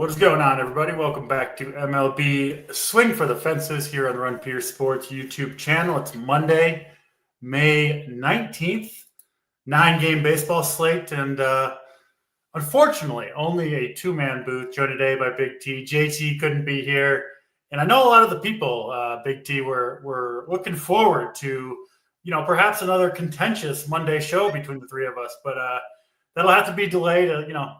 What is going on, everybody? Welcome back to MLB Swing for the Fences here on the Run Pure Sports YouTube channel. It's Monday, May 19th, 9-game baseball slate, and unfortunately, only a two-man booth joined today by Big T. JT couldn't be here, and I know a lot of the people, Big T, were looking forward to, perhaps another contentious Monday show between the three of us, but that'll have to be delayed,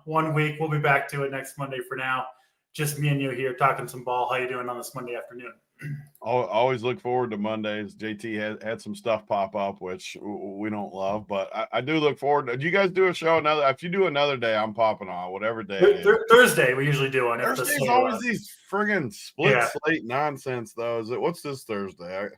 1 week. We'll be back to it next Monday. For now, just me and you here talking some ball. How you doing on this Monday afternoon? Always look forward to Mondays. JT had some stuff pop up, which we don't love, but I do look forward. Do you guys do a show another? If you do another day, I'm popping on whatever day. Thursday we usually do one. Thursday's always these friggin' split slate nonsense, though. What's this Thursday?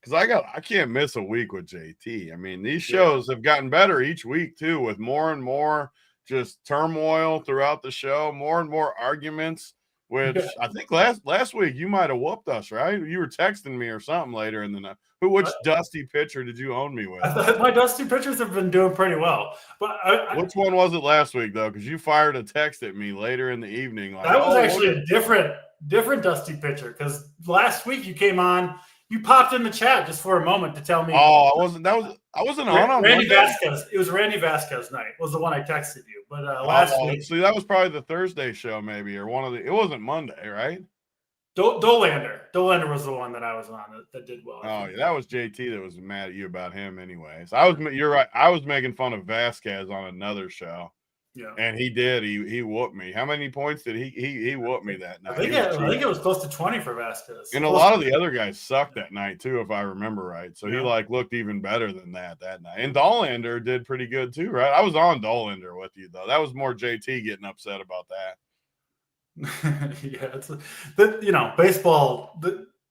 Because I can't miss a week with JT. I mean, these shows have gotten better each week too, with more and more just turmoil throughout the show, more and more arguments. Which I think last week you might have whooped us, right? You were texting me or something later in the night. Which dusty pitcher did you own me with? My dusty pitchers have been doing pretty well, but which one was it last week though? Because you fired a text at me later in the evening. Like, that was actually a different dusty pitcher. Because last week you came on. You popped in the chat just for a moment to tell me. Oh, I wasn't on Randy Vasquez. It was Randy Vasquez night. Was the one I texted you. But last week, see, that was probably the Thursday show, maybe, or one of the. It wasn't Monday, right? Dolander was the one that I was on that did well. Oh, yeah, that was JT that was mad at you about him, anyways. You're right. I was making fun of Vasquez on another show. Yeah, and he did. He whooped me. How many points did he whooped me that night? I think it was close to 20 for Vasquez. And a lot of the other guys sucked that night too, if I remember right. So he looked even better than that night. And Dolander did pretty good too, right? I was on Dolander with you though. That was more JT getting upset about that. Yeah, baseball.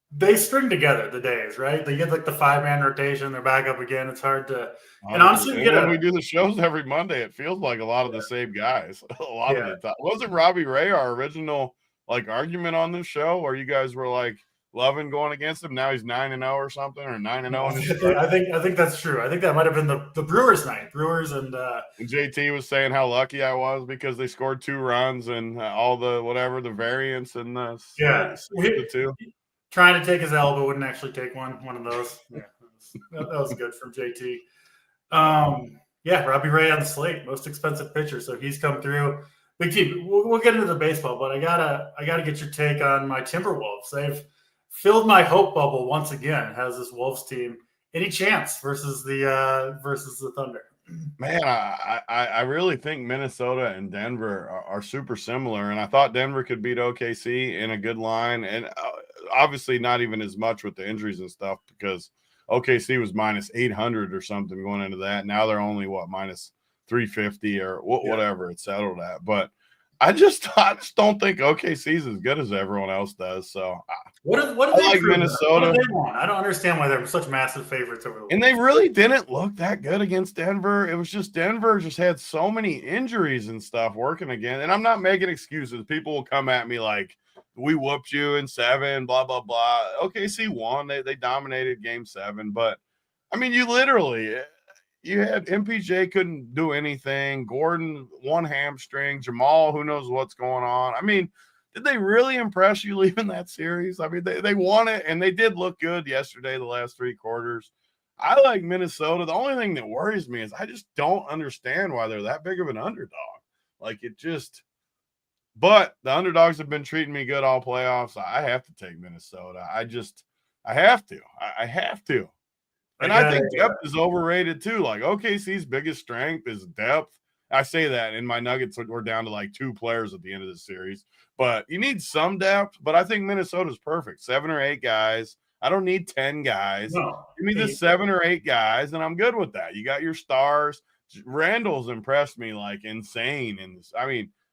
They string together the days, right? They get like the 5-man rotation. They're back up again. It's hard to. And honestly, when we do the shows every Monday, it feels like a lot of the same guys. A lot of the time. Wasn't Robbie Ray our original argument on this show, where you guys were like loving going against him? Now he's 9-0 or something, or 9-0. I think that's true. I think that might have been the Brewers night. Brewers and JT was saying how lucky I was because they scored 2 runs and all the the variance and the 2. Trying to take his elbow, wouldn't actually take one of those. Yeah, that was good from JT. Robbie Ray on the slate, most expensive pitcher, so he's come through. Big T, we'll get into the baseball, but I gotta get your take on my Timberwolves. They've filled my hope bubble once again. Has this Wolves team any chance versus the Thunder? Man, I really think Minnesota and Denver are super similar, and I thought Denver could beat OKC in a good line, and obviously not even as much with the injuries and stuff, because OKC was minus 800 or something going into that. Now they're only minus 350 or whatever it's settled at. But I just don't think OKC is as good as everyone else does. So what do they like Minnesota. What do they want? I don't understand why they're such massive favorites over the And they really didn't look that good against Denver. It was just Denver just had so many injuries and stuff working again. And I'm not making excuses. People will come at me like, we whooped you in 7, blah, blah, blah. OKC won. They dominated game 7. But, I mean, you had MPJ couldn't do anything. Gordon, one hamstring. Jamal, who knows what's going on. I mean, did they really impress you leaving that series? I mean, they won it, and they did look good yesterday, the last 3 quarters. I like Minnesota. The only thing that worries me is I just don't understand why they're that big of an underdog. But the underdogs have been treating me good all playoffs. I have to take Minnesota. I have to. I have to. And I think depth is overrated too. Like OKC's biggest strength is depth. I say that, and my Nuggets were down to 2 players at the end of the series. But you need some depth. But I think Minnesota's perfect. 7 or 8 guys. I don't need 10 guys. No, Give me the 7 or 8 guys, and I'm good with that. You got your stars. Randall's impressed me insane.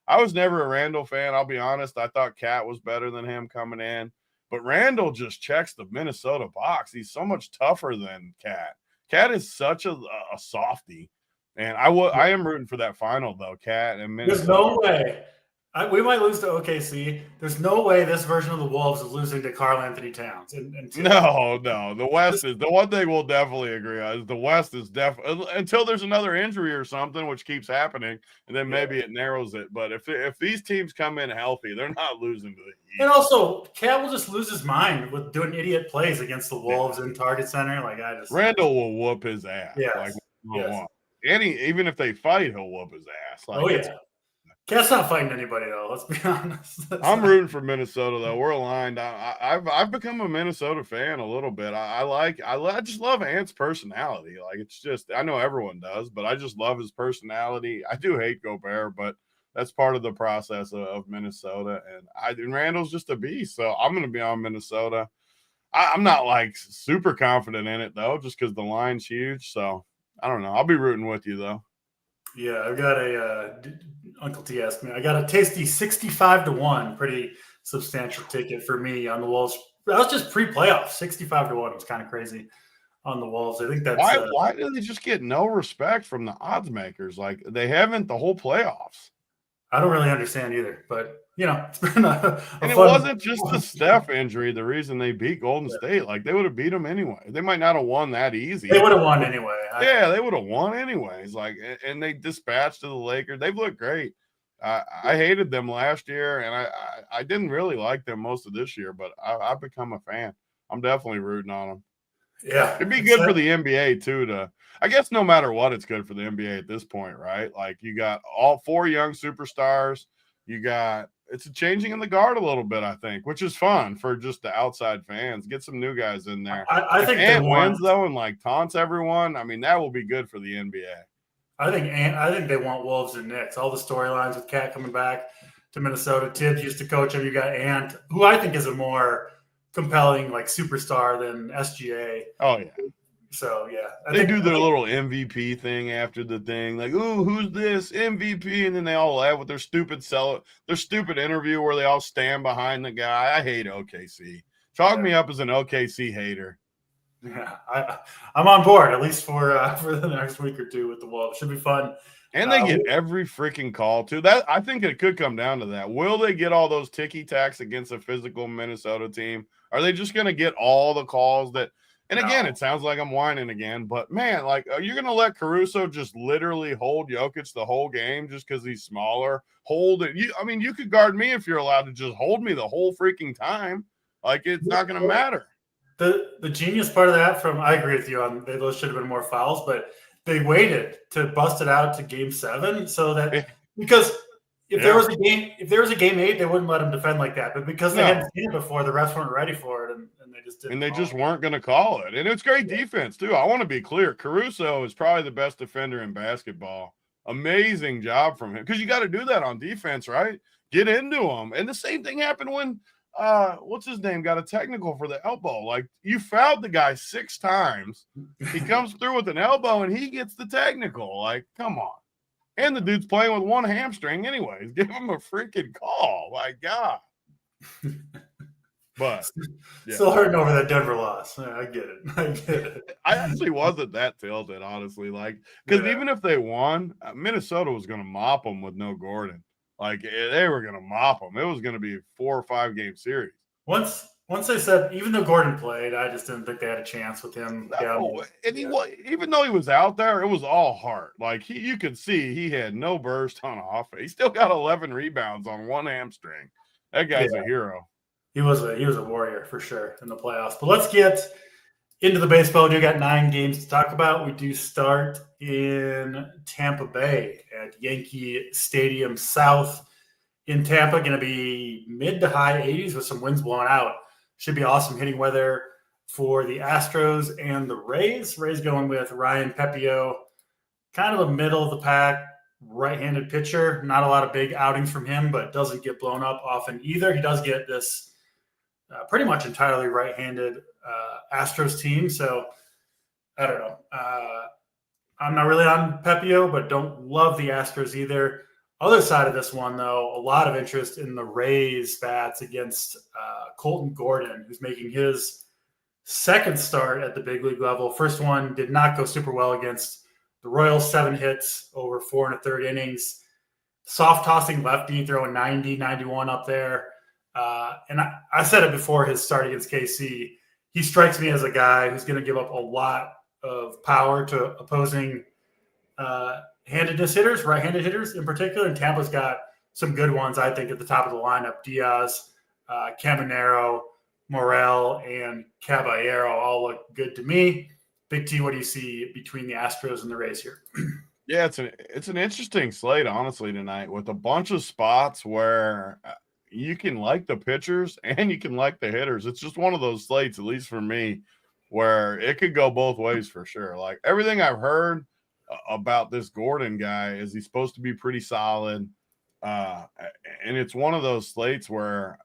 I was never a Randall fan. I'll be honest. I thought Cat was better than him coming in. But Randall just checks the Minnesota box. He's so much tougher than Cat. Cat is such a softie. And I am rooting for that final, though, Cat and Minnesota. There's no way. We might lose to OKC. There's no way this version of the Wolves is losing to Karl Anthony Towns. No. The West is the one thing we'll definitely agree on is the West is definitely until there's another injury or something, which keeps happening, and then maybe it narrows it. But if these teams come in healthy, they're not losing to the Heat. And also, Cat will just lose his mind with doing idiot plays against the Wolves in Target Center. Randall will whoop his ass. Yes. Even if they fight, he'll whoop his ass. Cat's not fighting anybody though. Let's be honest. I'm rooting for Minnesota though. We're aligned. I've become a Minnesota fan a little bit. I just love Ant's personality. Like it's just I know everyone does, but I just love his personality. I do hate Gobert, but that's part of the process of Minnesota. And Randall's just a beast, so I'm going to be on Minnesota. I'm not like super confident in it though, just because the line's huge. So I don't know. I'll be rooting with you though. Yeah, I've got Uncle T asked me. I got a tasty 65-1, pretty substantial ticket for me on the Wolves. That was just pre-playoff. 65-1 was kind of crazy on the Wolves. I think that's why do they just get no respect from the odds makers? Like they haven't the whole playoffs. I don't really understand either, but it's been and it wasn't just the Steph injury the reason they beat Golden State. Like they would have beat them anyway. They might not have won that easy. They would have won anyway. They would have won anyways. Like, and they dispatched to the Lakers. They've looked great. I hated them last year, and I didn't really like them most of this year, but I've become a fan. I'm definitely rooting on them. Yeah, it'd be good for the NBA too. I guess no matter what, it's good for the NBA at this point, right? Like you got all 4 young superstars. It's a changing in the guard a little bit, I think, which is fun for just the outside fans. Get some new guys in there. I think Ant wins though, and like taunts everyone. I mean, that will be good for the NBA. I think they want Wolves and Knicks. All the storylines with Cat coming back to Minnesota. Tibbs used to coach him. You got Ant, who I think is a more compelling like superstar than SGA. Oh yeah. So yeah, they do their little MVP thing after the thing, like, "Ooh, who's this MVP?" And then they all laugh with their stupid interview where they all stand behind the guy. I hate OKC. Chalk me up as an OKC hater. Yeah, I'm on board at least for the next week or two with the Wolves. Should be fun. And they get every freaking call too. That I think it could come down to that. Will they get all those ticky tacks against a physical Minnesota team? Are they just going to get all the calls that? And again, it sounds like I'm whining again, but man, like, are you going to let Caruso just literally hold Jokic the whole game just because he's smaller? Hold it. You could guard me if you're allowed to just hold me the whole freaking time. Like, it's not going to matter. The genius part of that I agree with you on those should have been more fouls, but they waited to bust it out to game 7 so that because if there was a game 8, they wouldn't let him defend like that. But because they hadn't seen it before, the refs weren't ready for it, and they just didn't. And they just weren't going to call it. And it's great defense too. I want to be clear. Caruso is probably the best defender in basketball. Amazing job from him because you got to do that on defense, right? Get into him. And the same thing happened when what's his name got a technical for the elbow. Like you fouled the guy 6 times. He comes through with an elbow and he gets the technical. Like, come on. And the dude's playing with one hamstring anyways. Give him a freaking call. My God. But still hurting over that Denver loss. I get it. I actually wasn't that tilted, honestly. Like, because even if they won, Minnesota was going to mop them with no Gordon. Like, they were going to mop them. It was going to be a 4 or 5 game series. Once they said, even though Gordon played, I just didn't think they had a chance with him. No, and even though he was out there, it was all heart. Like you could see he had no burst on offense. He still got 11 rebounds on one hamstring. That guy's a hero. He was a warrior for sure in the playoffs. But let's get into the baseball. We got 9 games to talk about. We do start in Tampa Bay at Yankee Stadium South in Tampa. Going to be mid to high 80s with some winds blowing out. Should be awesome hitting weather for the Astros and the Rays. Rays going with Ryan Pepio, kind of a middle of the pack, right-handed pitcher. Not a lot of big outings from him, but doesn't get blown up often either. He does get this pretty much entirely right-handed Astros team. So I don't know. I'm not really on Pepio, but don't love the Astros either. Other side of this one, though, a lot of interest in the Rays bats against Colton Gordon, who's making his second start at the big league level. First one did not go super well against the Royals, 7 hits over 4 1/3 innings. soft tossing lefty, throwing 90, 91 up there. And I said it before his start against KC. He strikes me as a guy who's going to give up a lot of power to opposing handedness hitters, right-handed hitters in particular. And Tampa's got some good ones, I think, at the top of the lineup. Diaz, Caminero, Morel, and Caballero all look good to me. Big T, what do you see between the Astros and the Rays here? Yeah, it's an interesting slate, honestly, tonight, with a bunch of spots where you can like the pitchers and you can like the hitters. It's just one of those slates, at least for me, where it could go both ways for sure. Like everything I've heard about this Gordon guy is he's supposed to be pretty solid. And it's one of those slates where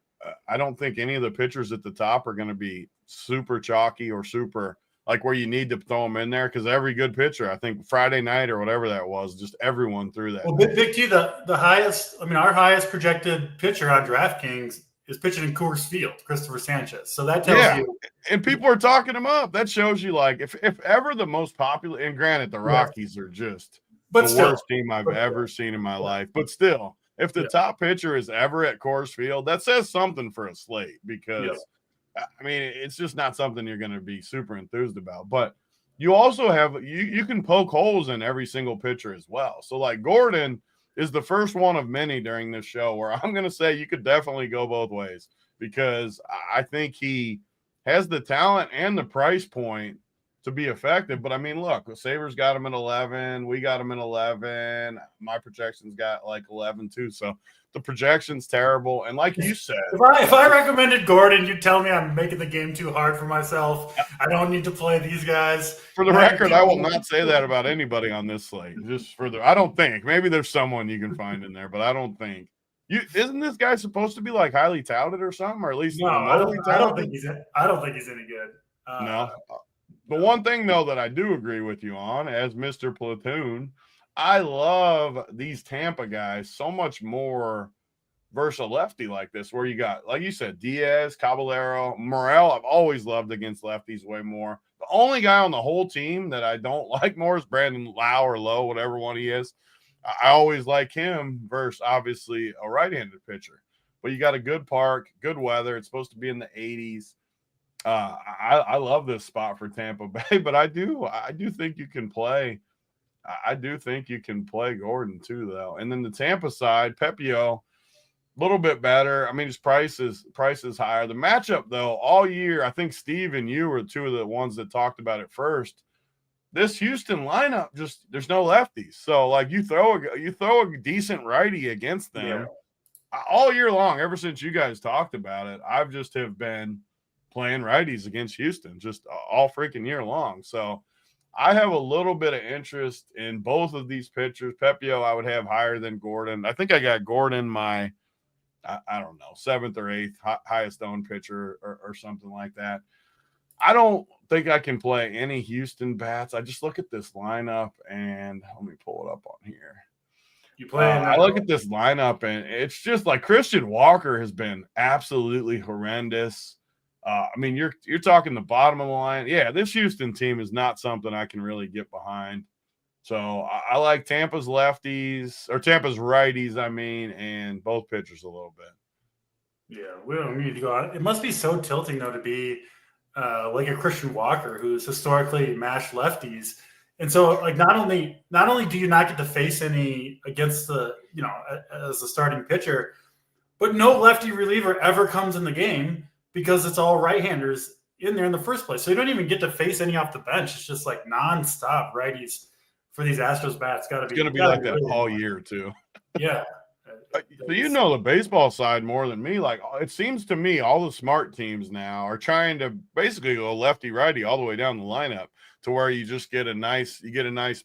I don't think any of the pitchers at the top are going to be super chalky or super like where you need to throw them in there, because every good pitcher, I think Friday night or whatever that was, just everyone threw that. Well, Big T, the highest, our highest projected pitcher on DraftKings is pitching in Coors Field, Christopher Sanchez. So that tells you. And people are talking him up. That shows you, like, if ever the most popular, and granted, the Rockies are just the worst team I've ever seen in my life. But still, if the top pitcher is ever at Coors Field, that says something for a slate, because I mean, it's just not something you're going to be super enthused about. But you also have you can poke holes in every single pitcher as well. So like Gordon is the first one of many during this show where I'm going to say you could definitely go both ways, because I think he has the talent and the price point to be effective. But I mean, look, Sabres got him at 11. We got him at 11. My projections got like 11 too. So the projection's terrible. And like you said, if I recommended Gordon, you'd tell me I'm making the game too hard for myself. I don't need to play these guys. For the record, I will not say that about anybody on this slate. Just for the, I don't think. Maybe there's someone you can find in there, but I don't think. Isn't this guy supposed to be like highly touted or something, or at least I don't think he's any good. No. The one thing though that I do agree with you on, as Mr. Platoon, I love these Tampa guys so much more versus a lefty like this, where you got, like you said, Diaz, Caballero, Morel. I've always loved against lefties way more. The only guy on the whole team that I don't like more is Brandon Lau or Lowe, whatever one he is. I always like him versus obviously a right-handed pitcher. But you got a good park, good weather. It's supposed to be in the 80s. I love this spot for Tampa Bay, but I do think you can play. I do think you can play Gordon too, though. And then the Tampa side, Pepio, a little bit better. I mean, his price is higher. The matchup, though, all year, I think Steve and you were two of the ones that talked about it first. This Houston lineup, just there's no lefties. So, like, you throw a decent righty against them all year long. Ever since you guys talked about it, I've just have been playing righties against Houston just all freaking year long. So I have a little bit of interest in both of these pitchers. Pepio, I would have higher than Gordon. I think I got Gordon my, I don't know, 7th or 8th highest owned pitcher or something like that. I don't think I can play any Houston bats. I just look at this lineup, and let me pull it up on here. I look at this lineup, and it's just like Christian Walker has been absolutely horrendous. I mean, you're talking the bottom of the line. Yeah, this Houston team is not something I can really get behind. So I like Tampa's lefties, or Tampa's righties, I mean, and both pitchers a little bit. Yeah, we don't need to go on. It must be so tilting, though, to be like a Christian Walker who's historically mashed lefties. And so, like, not only do you not get to face any against the, as a starting pitcher, but no lefty reliever ever comes in the game because it's all right-handers in there in the first place. So you don't even get to face any off the bench. It's just like nonstop righties for these Astros bats. It's going to be like that all year, too. Yeah. So you know the baseball side more than me. Like, it seems to me all the smart teams now are trying to basically go lefty-righty all the way down the lineup to where you just get a nice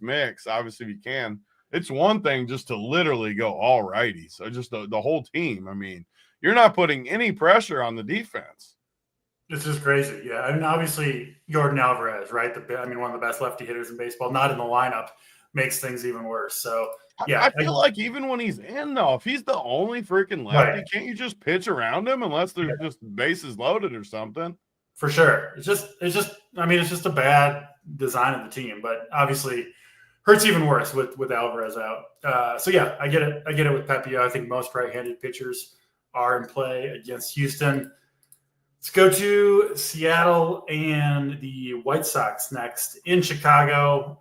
mix. Obviously, if you can. It's one thing just to literally go all righty. So just the whole team. I mean, you're not putting any pressure on the defense. This is crazy. Yeah. I mean, obviously, Jordan Alvarez, right? One of the best lefty hitters in baseball, not in the lineup, makes things even worse. So, yeah. I feel like even when he's in, though, if he's the only freaking lefty, can't you just pitch around him unless there's just bases loaded or something? For sure. It's just a bad design of the team. But obviously, hurts even worse with Alvarez out. So yeah, I get it. I get it with Pepe. I think most right-handed pitchers are in play against Houston. Let's go to Seattle and the White Sox next. In Chicago,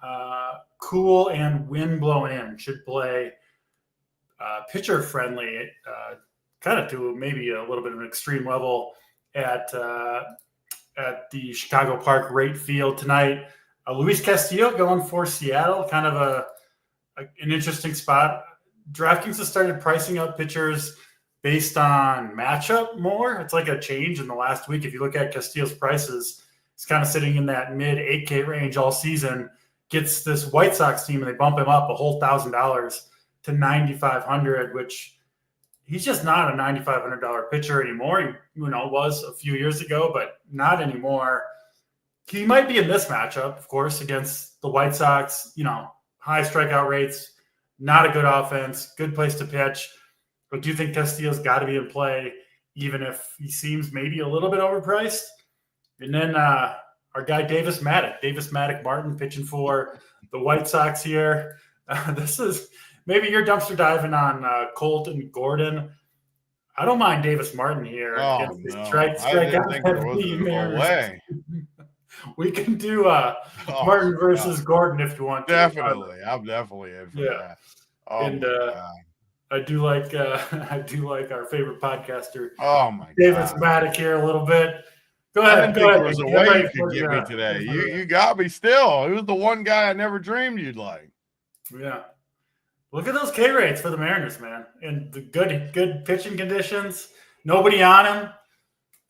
cool and wind blowing in should play pitcher friendly, kind of to maybe a little bit of an extreme level at the Chicago Park Rate Field tonight. Luis Castillo going for Seattle, kind of an interesting spot. DraftKings has started pricing up pitchers based on matchup more. It's like a change in the last week. If you look at Castillo's prices, he's kind of sitting in that mid 8K range all season. Gets this White Sox team and they bump him up a whole $1,000 to $9,500, which he's just not a $9,500 pitcher anymore. He was a few years ago, but not anymore. He might be in this matchup, of course, against the White Sox. High strikeout rates, not a good offense, good place to pitch. But do you think Castillo's got to be in play, even if he seems maybe a little bit overpriced? And then our guy Davis Maddock Martin pitching for the White Sox here. This is maybe you're dumpster diving on Colton Gordon. I don't mind Davis Martin here. Oh, no. I didn't think there was no way. We can do Martin versus Gordon if you want to. Definitely. I'm definitely in for that. Oh, and I do like our favorite podcaster. Oh my God, Davis Maddock here a little bit. Go ahead. I didn't think there was a way you could get me today. You got me still. He was the one guy I never dreamed you'd like. Yeah. Look at those K rates for the Mariners, man. And the good pitching conditions. Nobody on him.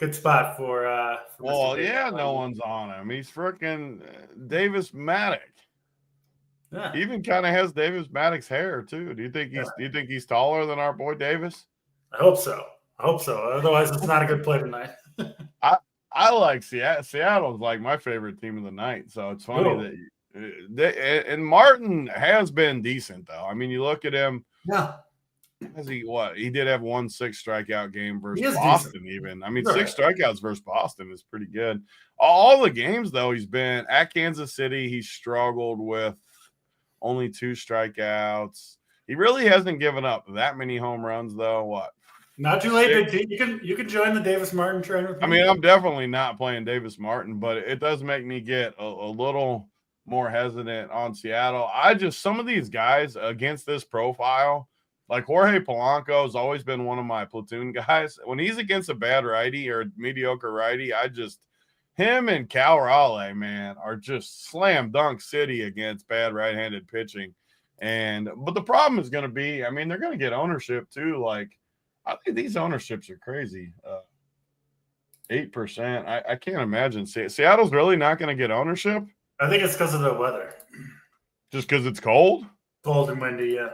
Good spot for well, yeah, no one's on him. He's freaking Davis Maddock. Yeah. He even kind of has Davis Maddock's hair too. Do you think he's taller than our boy Davis? I hope so. Otherwise, it's not a good play tonight. I like Seattle. Seattle's like my favorite team of the night. So it's funny that Martin has been decent though. I mean, you look at him. Yeah. He did have 1 6 strikeout game versus Boston. Decent. Even I mean, 6 strikeouts versus Boston is pretty good. All the games though, he's been at Kansas City. He struggled with only 2 strikeouts. He really hasn't given up that many home runs though. What? Not too late. You can join the Davis Martin train with me. I mean, I'm definitely not playing Davis Martin, but it does make me get a little more hesitant on Seattle. Some of these guys against this profile. Like Jorge Polanco has always been one of my platoon guys. When he's against a bad righty or a mediocre righty, him and Camporeale, man, are just slam dunk city against bad right-handed pitching. But the problem is going to be, I mean, they're going to get ownership too. Like, I think these ownerships are crazy. 8%. I can't imagine. Seattle's really not going to get ownership? I think it's because of the weather. Just because it's cold? Cold and windy, yeah.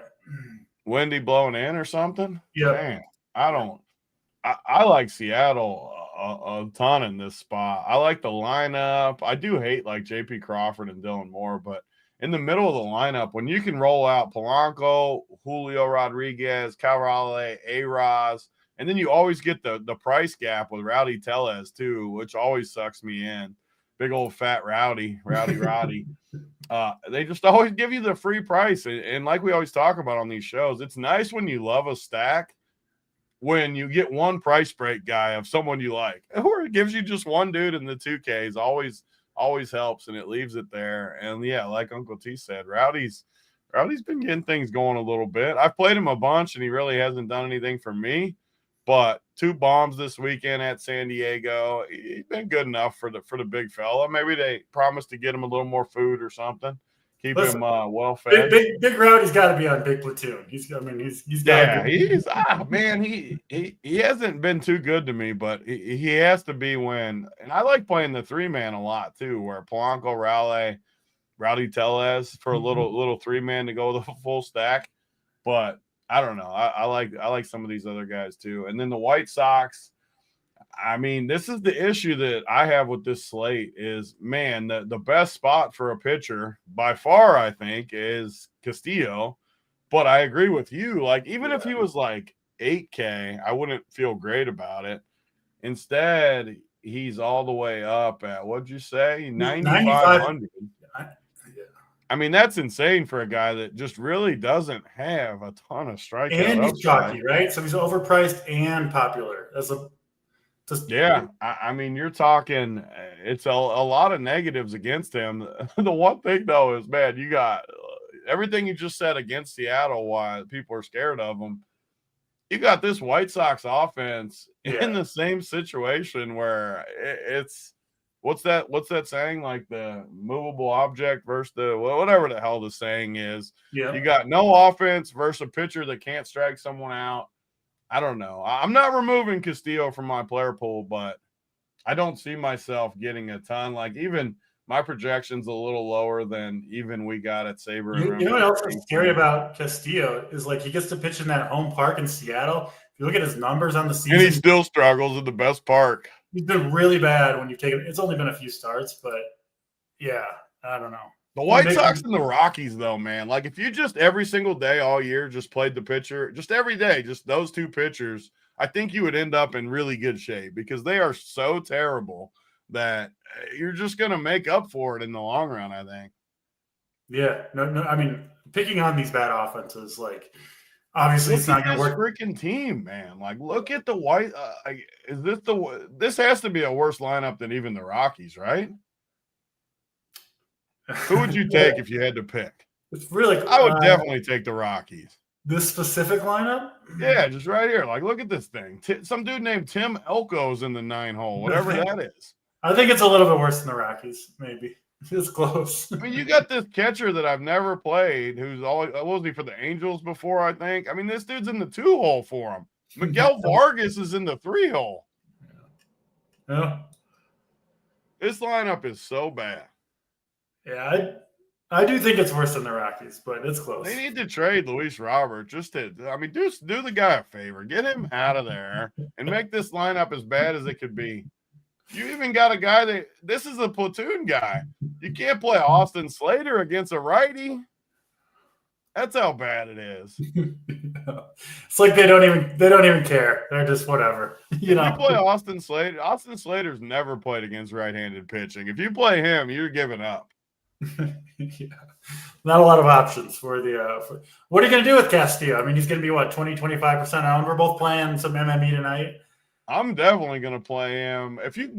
Windy blowing in or something? Yeah. Man, I like Seattle a ton in this spot. I like the lineup. I do hate like JP Crawford and Dylan Moore, but in the middle of the lineup, when you can roll out Polanco, Julio Rodriguez, Camporeale, A-Ros, and then you always get the price gap with Rowdy Tellez too, which always sucks me in. Big old fat Roddy. They just always give you the free price. And like we always talk about on these shows, it's nice when you love a stack when you get one price break guy of someone you like. Or it gives you just one dude in the 2Ks. Always helps, and it leaves it there. And, yeah, like Uncle T said, Rowdy's been getting things going a little bit. I've played him a bunch, and he really hasn't done anything for me. But 2 bombs this weekend at San Diego. He's been good enough for the big fella.Maybe they promised to get him a little more food or something. Keep him well fed. Big Rowdy's got to be on Big Platoon. He's got. Yeah, he hasn't been too good to me, but he has to be when. And I like playing the 3-man a lot too, where Polanco, Rowdy Tellez for a little 3-man to go the full stack. But I don't know. I like some of these other guys too. And then the White Sox. I mean, this is the issue that I have with this slate is, man, the best spot for a pitcher by far, I think, is Castillo. But I agree with you. Like, even if he was like 8K, I wouldn't feel great about it. Instead, he's all the way up at, what'd you say? 9,500. I mean, that's insane for a guy that just really doesn't have a ton of strikeout. And he's chalky, right? So he's overpriced and popular. Yeah. I mean, you're talking, it's a lot of negatives against him. The one thing, though, is, man, you got everything you just said against Seattle, why people are scared of him. You got this White Sox offense in the same situation where it's what's that saying? Like the movable object versus the whatever the hell the saying is. Yeah. You got no offense versus a pitcher that can't strike someone out. I don't know. I'm not removing Castillo from my player pool, but I don't see myself getting a ton. Like, even my projection's a little lower than even we got at Sabre. You know what else is scary about Castillo is, like, he gets to pitch in that home park in Seattle. If you look at his numbers on the season, and he still struggles in the best park. He's been really bad when you've taken. It's only been a few starts, but yeah, I don't know. The White Sox and the Rockies, though, man. Like, if you just every single day all year just played the pitcher, just every day, just those two pitchers, I think you would end up in really good shape because they are so terrible that you're just going to make up for it in the long run, I think. Yeah. No, I mean, picking on these bad offenses, like, obviously it's not going to work. Freaking team, man. Like, look at the White. This has to be a worse lineup than even the Rockies, right? Who would you take if you had to pick? It's really. I would definitely take the Rockies. This specific lineup? Yeah, just right here. Like, look at this thing. Some dude named Tim Elko's in the 9-hole, whatever that is. I think it's a little bit worse than the Rockies, maybe. It's close. I mean, you got this catcher that I've never played who's always, was he for the Angels before, I think? I mean, this dude's in the 2-hole for him. Miguel Vargas is in the 3-hole. Yeah. This lineup is so bad. Yeah, I do think it's worse than the Rockies, but it's close. They need to trade Luis Robert do the guy a favor. Get him out of there and make this lineup as bad as it could be. You even got a guy this is a platoon guy. You can't play Austin Slater against a righty. That's how bad it is. It's like they don't even care. They're just whatever. You play Austin Slater. Austin Slater's never played against right-handed pitching. If you play him, you're giving up. Yeah. Not a lot of options for the what are you going to do with Castillo? I mean, he's going to be 20-25% owned. We're both playing some MME tonight. I'm definitely going to play him. If you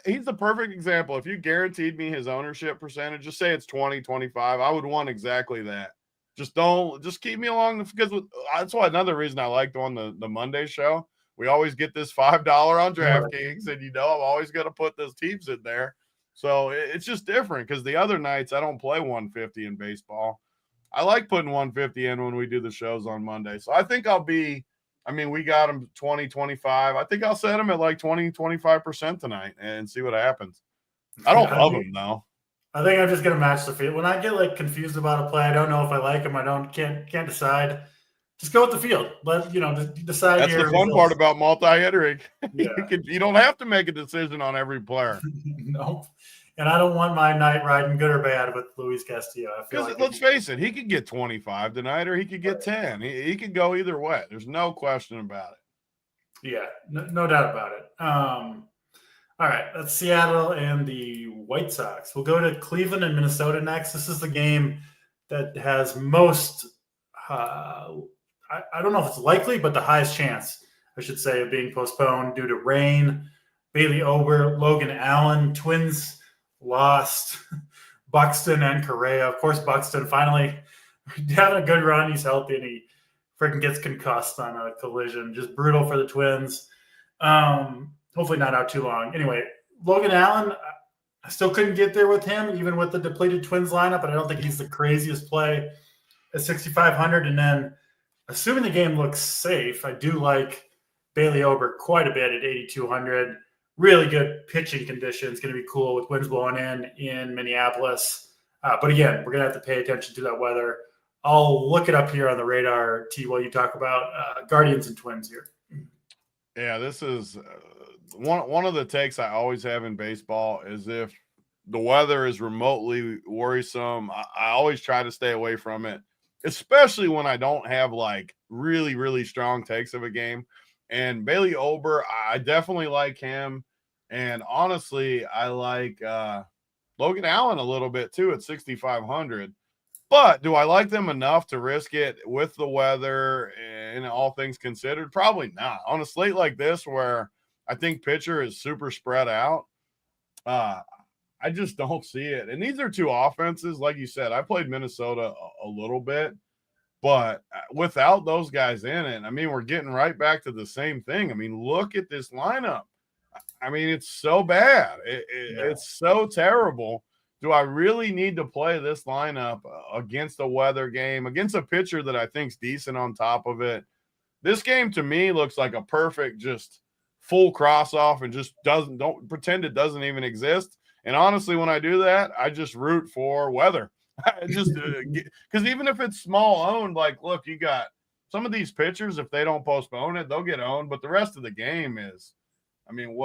he's the perfect example. If you guaranteed me his ownership percentage, just say it's 20-25, I would want exactly that. Just keep me along, because that's why another reason I like on the Monday show. We always get this $5 on DraftKings, and I'm always going to put those teams in there. So it's just different because the other nights I don't play 150 in baseball. I like putting 150 in when we do the shows on Monday. So I think we got him 20-25. I think I'll set him at like 20-25% tonight and see what happens. I don't love him though. I think I'm just going to match the field. When I get like confused about a play, I don't know if I like him. Can't decide. Just go with the field. Decide. That's the fun part about multi-hittering. Yeah. You don't have to make a decision on every player. Nope. And I don't want my night riding good or bad with Luis Castillo. Because let's face it, he could get 25 tonight or he could get 10. He could go either way. There's no question about it. Yeah, no doubt about it. All right, that's Seattle and the White Sox. We'll go to Cleveland and Minnesota next. This is the game that has most I don't know if it's likely, but the highest chance, I should say, of being postponed due to rain. Bailey Ober, Logan Allen, Twins lost. Buxton and Correa. Of course, Buxton finally having a good run. He's healthy, and he freaking gets concussed on a collision. Just brutal for the Twins. Hopefully not out too long. Anyway, Logan Allen, I still couldn't get there with him, even with the depleted Twins lineup, but I don't think he's the craziest play at 6,500. And then, assuming the game looks safe, I do like Bailey Ober quite a bit at 8,200. Really good pitching conditions. Going to be cool with winds blowing in Minneapolis. But again, we're going to have to pay attention to that weather. I'll look it up here on the radar, T, while you talk about Guardians and Twins here. Yeah, this is one of the takes I always have in baseball is if the weather is remotely worrisome, I always try to stay away from it, especially when I don't have like really, really strong takes of a game. And Bailey Ober, I definitely like him. And honestly, I like Logan Allen a little bit too at 6,500. But do I like them enough to risk it with the weather and all things considered? Probably not. On a slate like this where I think pitcher is super spread out, I just don't see it. And these are two offenses, like you said. I played Minnesota a little bit, but without those guys in it, I mean, we're getting right back to the same thing. I mean, look at this lineup. I mean, it's so bad. It's so terrible. Do I really need to play this lineup against a weather game, against a pitcher that I think's decent on top of it? This game to me looks like a perfect just full cross off and just don't pretend it doesn't even exist. And honestly, when I do that, I just root for weather. Just because even if it's small owned, like, look, you got some of these pitchers, if they don't postpone it, they'll get owned. But the rest of the game is, I mean,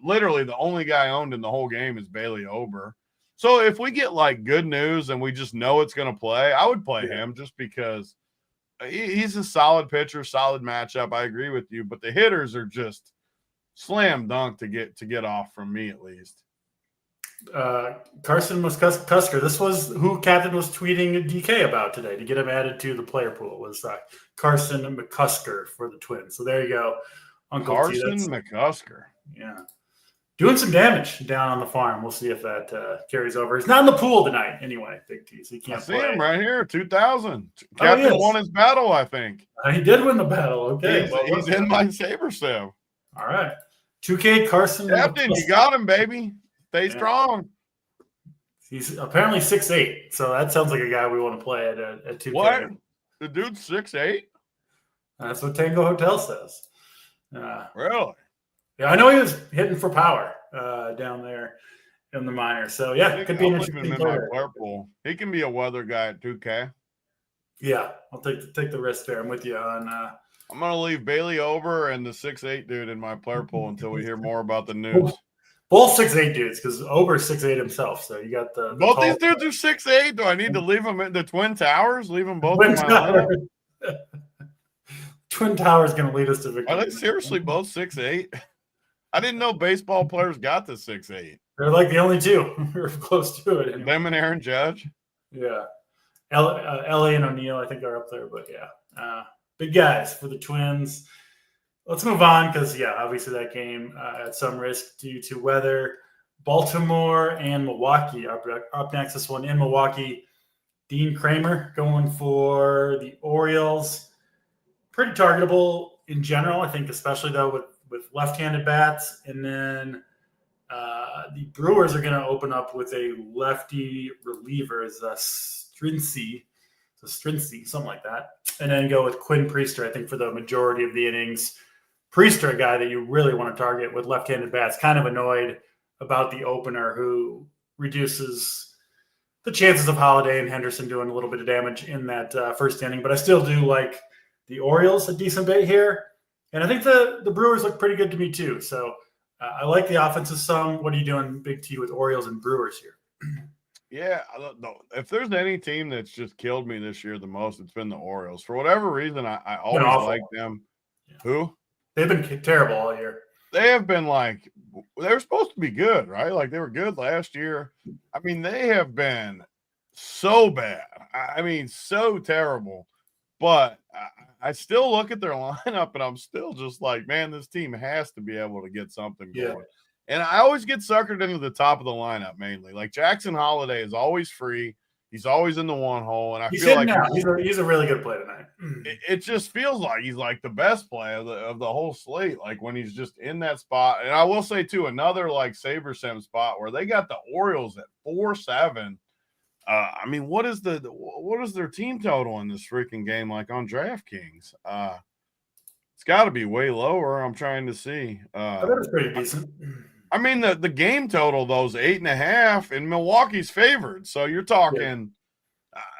literally the only guy owned in the whole game is Bailey Ober. So if we get like good news and we just know it's going to play, I would play him just because he's a solid pitcher, solid matchup. I agree with you, but the hitters are just slam dunk to get off from me at least. Carson McCusker. This was who Captain was tweeting DK about today to get him added to the player pool. Was Carson McCusker for the Twins. So there you go, Uncle Carson McCusker. Yeah. Doing some damage down on the farm. We'll see if that carries over. He's not in the pool tonight anyway, Big T, so he can't play. I see him right here, 2,000. Captain won his battle, I think. He did win the battle. Okay. He's in my Saber Sim. All right. 2K Carson. Captain, you got him, baby. Stay strong. He's apparently 6'8", so that sounds like a guy we want to play at 2K. What? The dude's 6'8"? That's what Tango Hotel says. Really? Yeah, I know he was hitting for power down there in the minors. So, yeah, it could be an interesting player. He can be a weather guy at 2K. Yeah, I'll take the risk there. I'm with you on I'm going to leave Bailey Ober and the 6'8" dude in my player pool until we hear more about the news. Both 6'8" dudes, because Ober's 6'8" himself. So you got the both these dudes are 6'8". Do I need to leave them in the Twin Towers? Leave them both in my lineup? Twin Towers going to lead us to victory. Are they seriously both 6'8"? I didn't know baseball players got to 6'8". They're like the only two who are close to it. Anyway. Them and Aaron Judge. Yeah. Ellie and O'Neal, I think, are up there. But, yeah, big guys for the Twins. Let's move on because, obviously that game at some risk due to weather. Baltimore and Milwaukee are up next. This one in Milwaukee. Dean Kramer going for the Orioles. Pretty targetable in general, I think, especially, though, with left-handed bats. And then the Brewers are going to open up with a lefty reliever, Strinsky, something like that. And then go with Quinn Priester, I think, for the majority of the innings. Priester, a guy that you really want to target with left-handed bats, kind of annoyed about the opener who reduces the chances of Holiday and Henderson doing a little bit of damage in that first inning. But I still do like the Orioles a decent bit here. And I think the Brewers look pretty good to me too. So I like the offensive some. What are you doing, Big T, with Orioles and Brewers here? Yeah, if there's any team that's just killed me this year the most, it's been the Orioles. For whatever reason, I always liked them. Yeah. Who? They've been terrible all year. They have been they were supposed to be good, right? Like they were good last year. I mean, they have been so bad. I mean, so terrible. But I still look at their lineup and I'm still just like, man, this team has to be able to get something going. And I always get suckered into the top of the lineup mainly. Like Jackson Holiday is always free. He's always in the one hole. And I feel like he's a really good play tonight. It just feels like he's like the best play of the whole slate. Like when he's just in that spot. And I will say too, another like Saber Sim spot where they got the Orioles at 4-7. I mean, what is their team total in this freaking game like on DraftKings? It's got to be way lower. I'm trying to see. I bet it's pretty decent. I mean, the game total, those 8.5, and Milwaukee's favored. So you're talking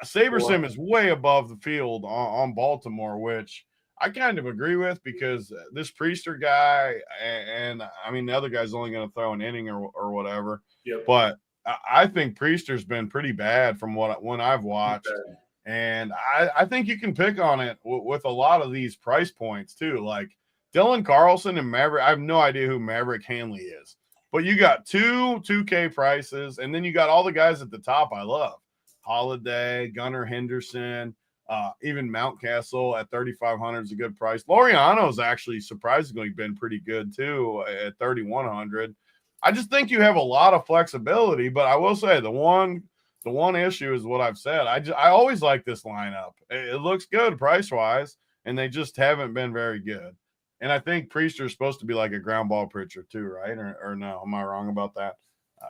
Saber Sim is way above the field on Baltimore, which I kind of agree with because this Priester guy, and I mean, the other guy's only going to throw an inning or whatever. Yep. But I think Priester's been pretty bad from when I've watched. Okay. And I think you can pick on it with a lot of these price points too. Like Dylan Carlson and Maverick. I have no idea who Maverick Hanley is. But you got two 2K prices, and then you got all the guys at the top I love. Holiday, Gunnar Henderson, even Mountcastle at 3,500 is a good price. Laureano's actually surprisingly been pretty good too at 3,100. I just think you have a lot of flexibility, but I will say the one issue is what I've said. I always like this lineup. It looks good price wise, and they just haven't been very good. And I think Priester's supposed to be like a ground ball pitcher too, right? Or no? Am I wrong about that?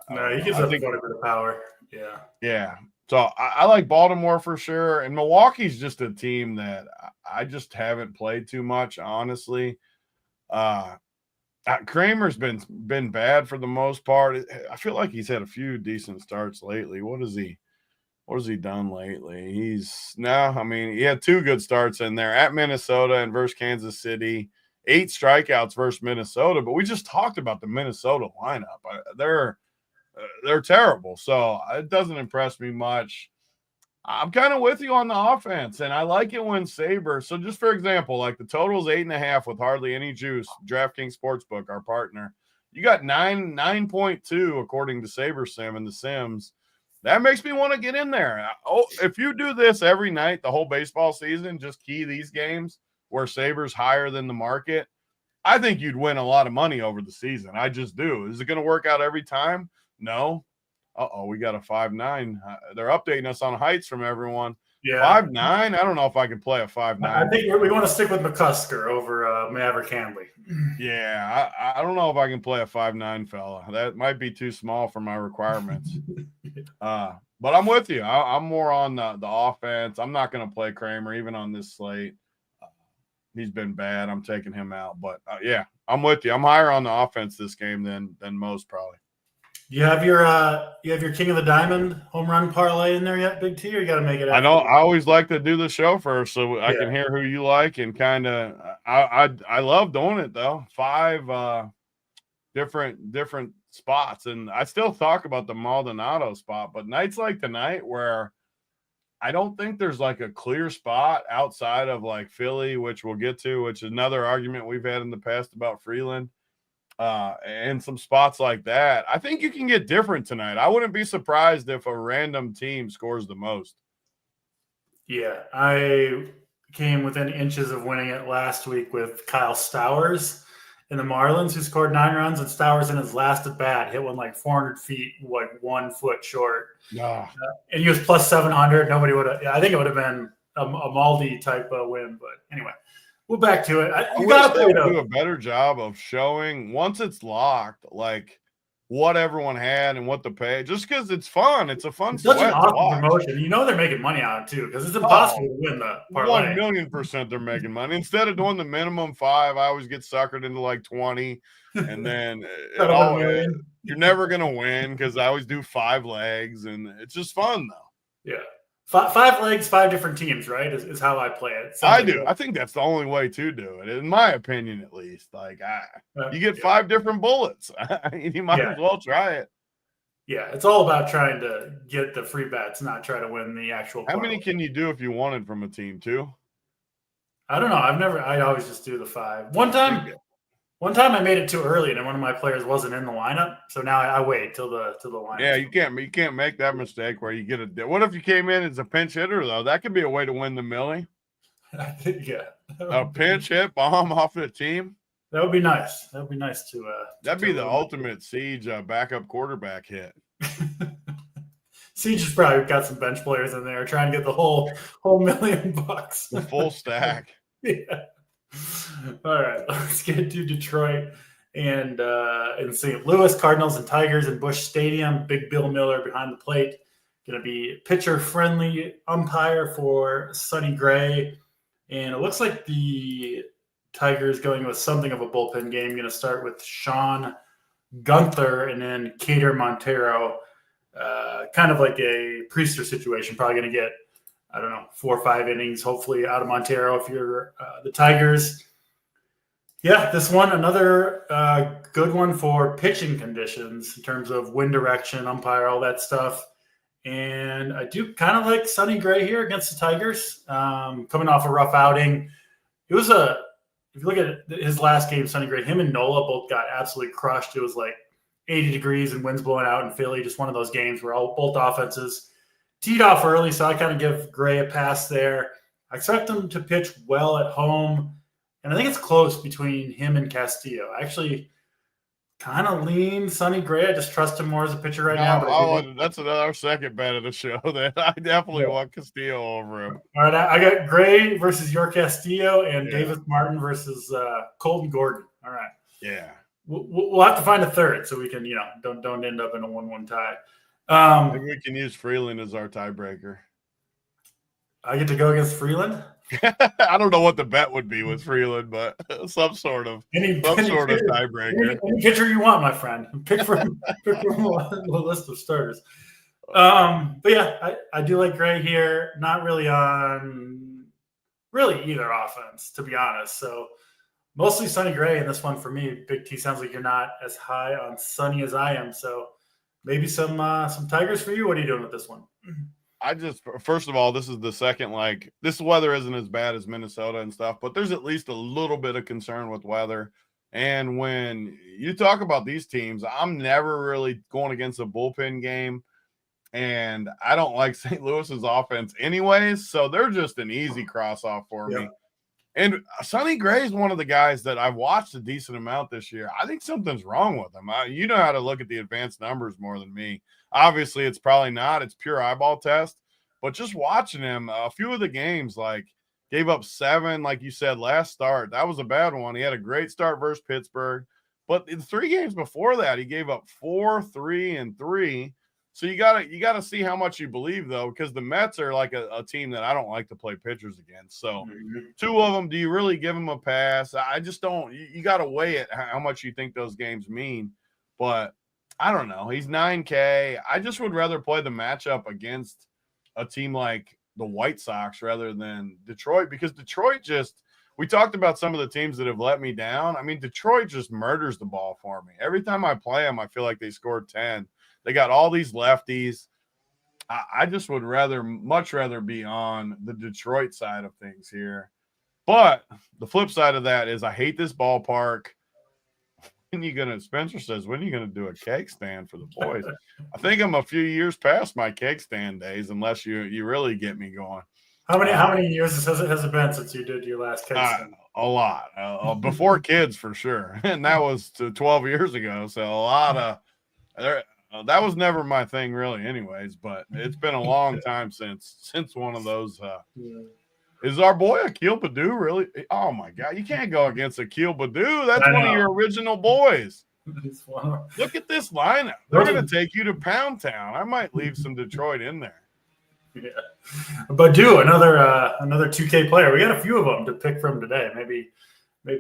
No, he gives up quite a bit of power. Yeah. Yeah. So I like Baltimore for sure. And Milwaukee's just a team that I just haven't played too much, honestly. Kramer's been bad for the most part. I feel like he's had a few decent starts lately. What has he done lately? He had 2 good starts in there at Minnesota and versus Kansas City, 8 strikeouts versus Minnesota. But we just talked about the Minnesota lineup. They're terrible. So it doesn't impress me much. I'm kind of with you on the offense, and I like it when Saber. So just for example, like the total is 8.5 with hardly any juice. DraftKings Sportsbook, our partner, you got 9.2 according to Saber Sim and the Sims. That makes me want to get in there. Oh, if you do this every night, the whole baseball season, just key these games where Saber's higher than the market, I think you'd win a lot of money over the season. I just do. Is it going to work out every time? No. We got a 5.9. They're updating us on heights from everyone. Yeah, 5.9. I don't know if I can play a 5.9. I think we want to stick with McCusker over Maverick Handley. Yeah, I don't know if I can play a 5.9 fella. That might be too small for my requirements. But I'm with you. I'm more on the offense. I'm not going to play Kramer even on this slate. He's been bad. I'm taking him out. But yeah, I'm with you. I'm higher on the offense this game than most probably. You have your King of the Diamond home run parlay in there yet, Big T, or you got to make it? I know. I always like to do the show first, so I can hear who you like and kind of. I love doing it though. 5 different spots, and I still talk about the Maldonado spot, but nights like tonight where I don't think there's like a clear spot outside of like Philly, which we'll get to, which is another argument we've had in the past about Freeland. And some spots like that, I think you can get different tonight. I wouldn't be surprised if a random team scores the most. Yeah, I came within inches of winning it last week with Kyle Stowers in the Marlins, who scored 9 runs, and Stowers in his last at bat hit one like 400 feet, like 1 foot short. And he was plus 700. Nobody would have. I think it would have been a Maldi type of win, but anyway. Well, back to it. You got to do a better job of showing once it's locked, like what everyone had and what to pay. Just because it's fun, it's a fun. Such an awesome promotion. You know they're making money on it too, because it's impossible to win the parlay. 1,000,000% they're making money. Instead of doing the minimum 5, I always get suckered into like 20, and then you're never gonna win because I always do 5 legs, and it's just fun though. Yeah. 5 legs, 5 different teams, right? Is how I play it. I do. I think that's the only way to do it, in my opinion, at least. Like, you get 5 different bullets. You might as well try it. Yeah, it's all about trying to get the free bets, not try to win the actual. How many can you do if you wanted from a team? 2? I don't know. I always just do the 5. One time I made it too early, and one of my players wasn't in the lineup, so now I wait till the lineup. Yeah, you can't make that mistake where you get a. What if you came in as a pinch hitter though? That could be a way to win the millie. Yeah, a pinch hit bomb off the team. That would be nice. That would be nice to. That'd be the ultimate Siege backup quarterback hit. Siege has probably got some bench players in there trying to get the whole $1,000,000. The full stack. Yeah. All right, let's get to Detroit and in St. Louis, Cardinals and Tigers in Busch Stadium. Big Bill Miller behind the plate. Going to be pitcher-friendly umpire for Sonny Gray. And it looks like the Tigers going with something of a bullpen game. Going to start with Sean Gunther and then Cater Montero. Kind of like a Priester situation. Probably going to get 4 or 5 innings, hopefully, out of Montero if you're the Tigers. Yeah, this one, another good one for pitching conditions in terms of wind direction, umpire, all that stuff. And I do kind of like Sonny Gray here against the Tigers, coming off a rough outing. It was if you look at his last game, Sonny Gray, him and Nola both got absolutely crushed. It was like 80 degrees and winds blowing out in Philly. Just one of those games where both offenses teed off early, so I kind of give Gray a pass there. I expect him to pitch well at home, and I think it's close between him and Castillo. I actually kind of lean Sonny Gray. I just trust him more as a pitcher right now. But that's our second bet of the show. That I definitely want Castillo over him. All right, I got Gray versus your Castillo and Davis Martin versus Colton Gordon. All right. Yeah. We'll have to find a third so we can, don't end up in a 1-1 tie. Maybe we can use Freeland as our tiebreaker. I get to go against Freeland? I don't know what the bet would be with Freeland, but some sort of tiebreaker. Any pitcher you want, my friend. Pick from the list of starters. But yeah, I do like Gray here. Not really on either offense, to be honest. So mostly Sonny Gray in this one for me. Big T, sounds like you're not as high on Sonny as I am. So maybe some Tigers for you. What are you doing with this one? First of all, this is the second, this weather isn't as bad as Minnesota and stuff, but there's at least a little bit of concern with weather. And when you talk about these teams, I'm never really going against a bullpen game. And I don't like St. Louis's offense anyways. So they're just an easy cross off for me. And Sonny Gray is one of the guys that I've watched a decent amount this year. I think something's wrong with him. You know how to look at the advanced numbers more than me. Obviously, it's probably not. It's pure eyeball test. But just watching him, a few of the games, gave up 7, like you said, last start. That was a bad one. He had a great start versus Pittsburgh. But in 3 games before that, he gave up 4, 3, and 3. So you gotta see how much you believe, though, because the Mets are like a team that I don't like to play pitchers against. So 2 of them, do you really give them a pass? I just don't. You got to weigh it how much you think those games mean. But I don't know. He's 9K. I just would rather play the matchup against a team like the White Sox rather than Detroit, because Detroit we talked about some of the teams that have let me down. I mean, Detroit just murders the ball for me. Every time I play them, I feel like they scored 10. They got all these lefties. I just would much rather be on the Detroit side of things here. But the flip side of that is I hate this ballpark. Spencer says, when are you going to do a cake stand for the boys? I think I'm a few years past my cake stand days, unless you really get me going. How many years has it been since you did your last cake stand? A lot. Before kids, for sure. And that was 12 years ago. So a lot of that was never my thing really anyways, but it's been a long time since one of those. Is our boy Akil Baddoo really? Oh, my God. You can't go against Akil Baddoo. That's one of your original boys. Look at this lineup. They're going to take you to Pound Town. I might leave some Detroit in there. Yeah. Baddoo, another 2K player. We got a few of them to pick from today. Maybe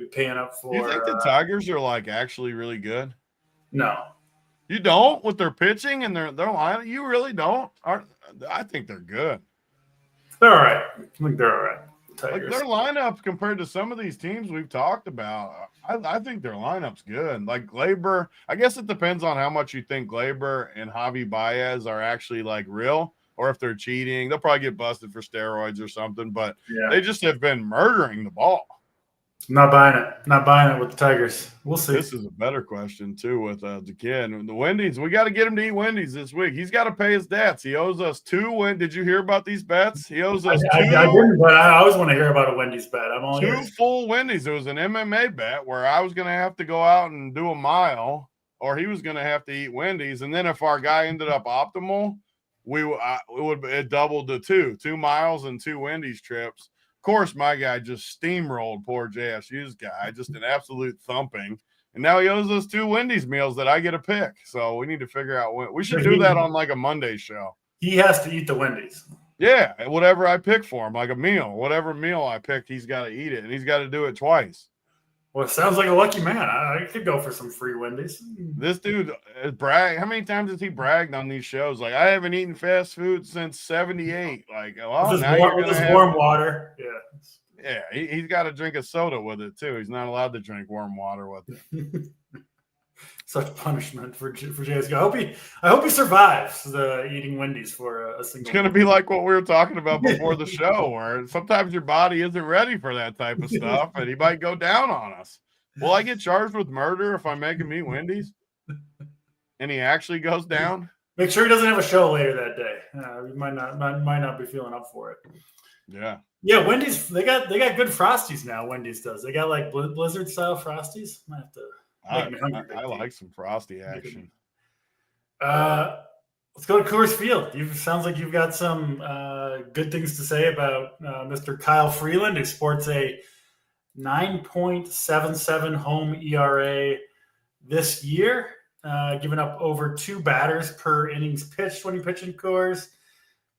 paying up for. You think the Tigers are, like, actually really good? No. You don't with their pitching and their lineup? You really don't? I think they're good. They're all right. I think they're all right. Like their lineup compared to some of these teams we've talked about, I think their lineup's good. Like Gleyber, I guess it depends on how much you think Gleyber and Javi Baez are actually like real, or if they're cheating. They'll probably get busted for steroids or something, but they just have been murdering the ball. Not buying it with the Tigers. We'll see. This is a better question, too, with the kid. The Wendy's, we got to get him to eat Wendy's this week. He's got to pay his debts. He owes us 2. Did you hear about these bets? He owes us 2. I didn't, but I always want to hear about a Wendy's bet. I'm all 2 full Wendy's. It was an MMA bet where I was going to have to go out and do a mile, or he was going to have to eat Wendy's. And then if our guy ended up optimal, it doubled to 2 miles and 2 Wendy's trips. Of course, my guy just steamrolled poor JSU's guy, just an absolute thumping. And now he owes us 2 Wendy's meals that I get to pick. So we need to figure out when. We should do that on like a Monday show. He has to eat the Wendy's. Yeah, whatever I pick for him, like a meal. Whatever meal I picked, he's got to eat it, and he's got to do it twice. Well, it sounds like a lucky man. I could go for some free Wendy's. This dude brag. How many times has he bragged on these shows? Like, I haven't eaten fast food since '78. Like, well, with this warm water. Yeah, he's got to drink a soda with it too. He's not allowed to drink warm water with it. Such punishment for JSU. I hope he survives the eating Wendy's for a single. It's going to be like what we were talking about before the show, where sometimes your body isn't ready for that type of stuff, and he might go down on us. Will I get charged with murder if I make him eat Wendy's? and he actually goes down. Make sure he doesn't have a show later that day. We might not be feeling up for it. Yeah. Yeah, Wendy's they got good Frosties now. Wendy's does. They got like Blizzard style Frosties. Might have to make me hungry. I like some Frosty action. Let's go to Coors Field. Sounds like you've got some good things to say about Mr. Kyle Freeland, who sports a 9.77 home ERA this year, giving up over 2 batters per innings pitched when he pitched in Coors.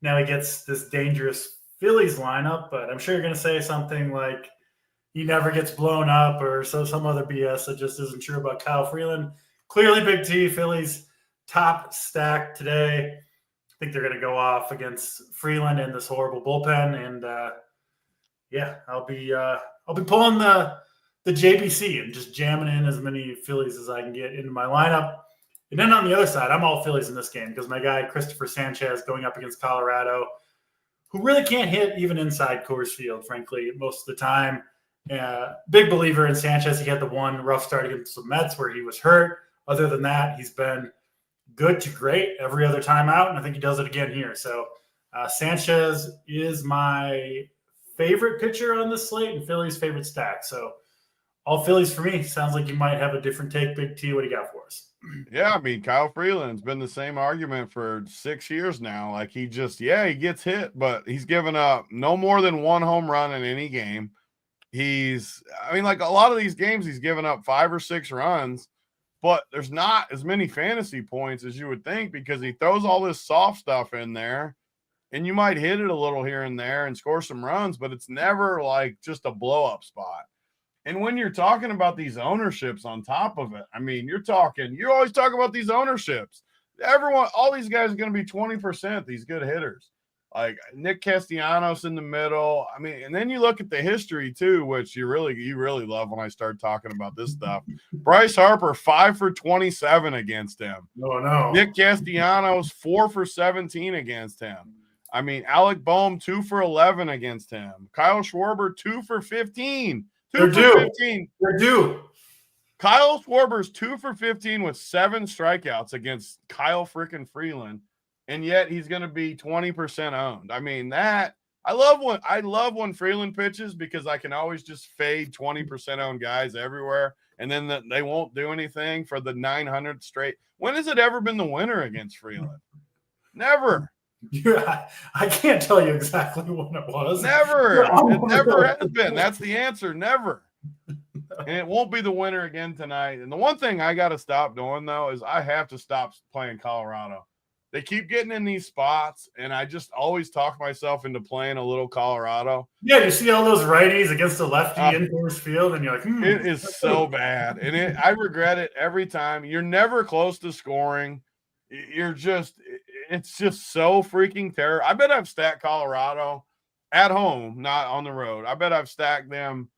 Now he gets this dangerous Phillies lineup, but I'm sure you're going to say something like he never gets blown up or some other BS that just isn't true about Kyle Freeland. Clearly, Big T, Phillies top stack today. I think they're going to go off against Freeland and this horrible bullpen, and I'll be pulling the JBC and just jamming in as many Phillies as I can get into my lineup. And then on the other side, I'm all Phillies in this game because my guy Christopher Sanchez going up against Colorado, who really can't hit even inside Coors Field, frankly, most of the time. Big believer in Sanchez. He had the one rough start against the Mets where he was hurt. Other than that, he's been good to great every other time out, and I think he does it again here. So Sanchez is my favorite pitcher on this slate and Philly's favorite stack. So all Phillies for me. Sounds like you might have a different take. Big T, what do you got for us? Yeah, I mean, Kyle Freeland's been the same argument for 6 years now. Like he gets hit, but he's given up no more than 1 home run in any game. Like a lot of these games, he's given up 5 or 6 runs, but there's not as many fantasy points as you would think because he throws all this soft stuff in there and you might hit it a little here and there and score some runs, but it's never like just a blow up spot. And when you're talking about these ownerships on top of it, I mean, you always talk about these ownerships. All these guys are going to be 20%, these good hitters. Like Nick Castellanos in the middle. I mean, and then you look at the history too, which you really love when I start talking about this stuff. Bryce Harper, 5 for 27 against him. Oh, no. Nick Castellanos, 4 for 17 against him. I mean, Alec Boehm, 2 for 11 against him. Kyle Schwarber, 2 for 15. They're due. Kyle Schwarber's 2 for 15 with 7 strikeouts against Kyle freaking Freeland, and yet he's going to be 20% owned. I mean, I love when Freeland pitches because I can always just fade 20% owned guys everywhere, and then they won't do anything for the 900th straight. When has it ever been the winner against Freeland? Never. Yeah, I can't tell you exactly when it was. Never. It never has been. That's the answer. Never. And it won't be the winner again tonight. And the one thing I got to stop doing, though, is I have to stop playing Colorado. They keep getting in these spots, and I just always talk myself into playing a little Colorado. Yeah, you see all those righties against the lefty in Coors Field, and you're like, It is so bad. And I regret it every time. You're never close to scoring. It's just so freaking terrible. I bet I've stacked Colorado at home, not on the road. I bet I've stacked them,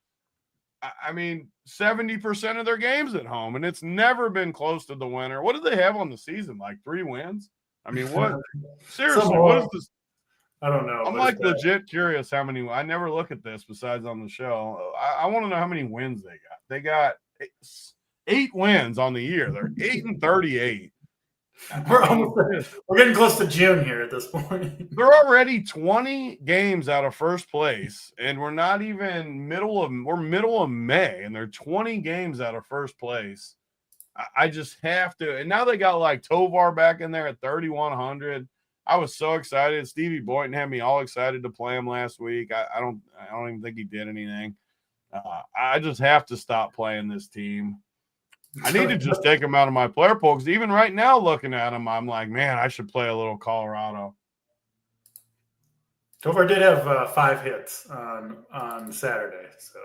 70% of their games at home, and it's never been close to the winner. What do they have on the season? Like 3 wins? I mean, what? Seriously, what is this? I don't know. I'm like legit curious how many. I never look at this besides on the show. I want to know how many wins they got. They got 8 wins on the year. They're 8-38. We're getting close to June here at this point. They're already 20 games out of first place, and we're not even middle of May, and they're 20 games out of first place. I just have to. And now they got like Tovar back in there at 3,100. I was so excited. Stevie Boynton had me all excited to play him last week. I don't even think he did anything. I just have to stop playing this team. I need to just take him out of my player pool because even right now, looking at him, I'm like, man, I should play a little Colorado. Tovar did have 5 hits on Saturday, so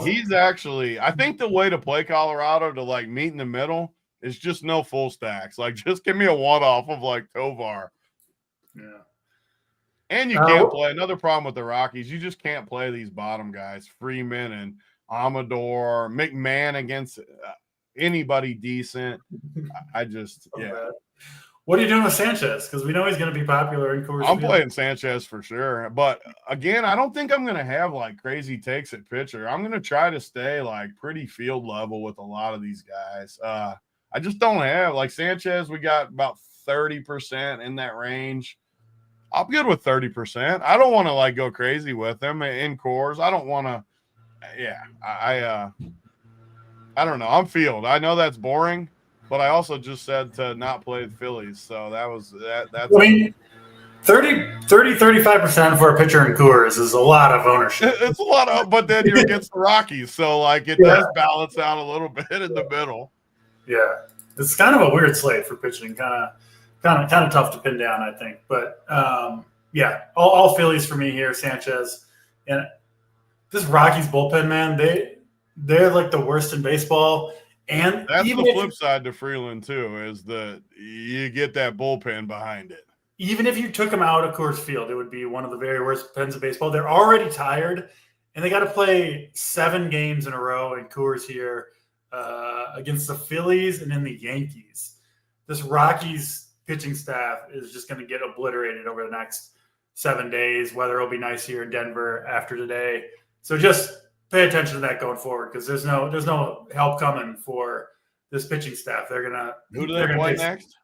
he's actually. I think the way to play Colorado to like meet in the middle is just no full stacks. Like, just give me a one-off of like Tovar. Yeah. And you can't play. Another problem with the Rockies, you just can't play these bottom guys, Freeman and Amador, McMahon against anybody decent. Yeah. What are you doing with Sanchez? Because we know he's going to be popular in Coors I'm Field. playing Sanchez for sure. But again, I don't think I'm going to have like crazy takes at pitcher. I'm going to try to stay like pretty field level with a lot of these guys. I just don't have like Sanchez. We got about 30% in that range. I'm good with 30%. I don't want to like go crazy with him in cores. I don't want to. Yeah, I don't know. I'm field. I know that's boring, but I also just said to not play the Phillies, so that was that. That's. I mean, 35% for a pitcher in Coors is a lot of ownership. It's a lot of, but then you're against the Rockies, so like it does balance out a little bit in the middle. Yeah, it's kind of a weird slate for pitching. Kind of tough to pin down, I think. But yeah, all Phillies for me here. Sanchez and this Rockies bullpen, man, they're like the worst in baseball. And that's even the flip side to Freeland too, is that you get that bullpen behind it. Even if you took them out of Coors Field, it would be one of the very worst pens of baseball. They're already tired, and they got to play 7 games in a row in Coors here against the Phillies and then the Yankees. This Rockies pitching staff is just going to get obliterated over the next 7 days. Weather will be nice here in Denver after today. So just pay attention to that going forward, because there's no help coming for this pitching staff. They're gonna Who do they play next?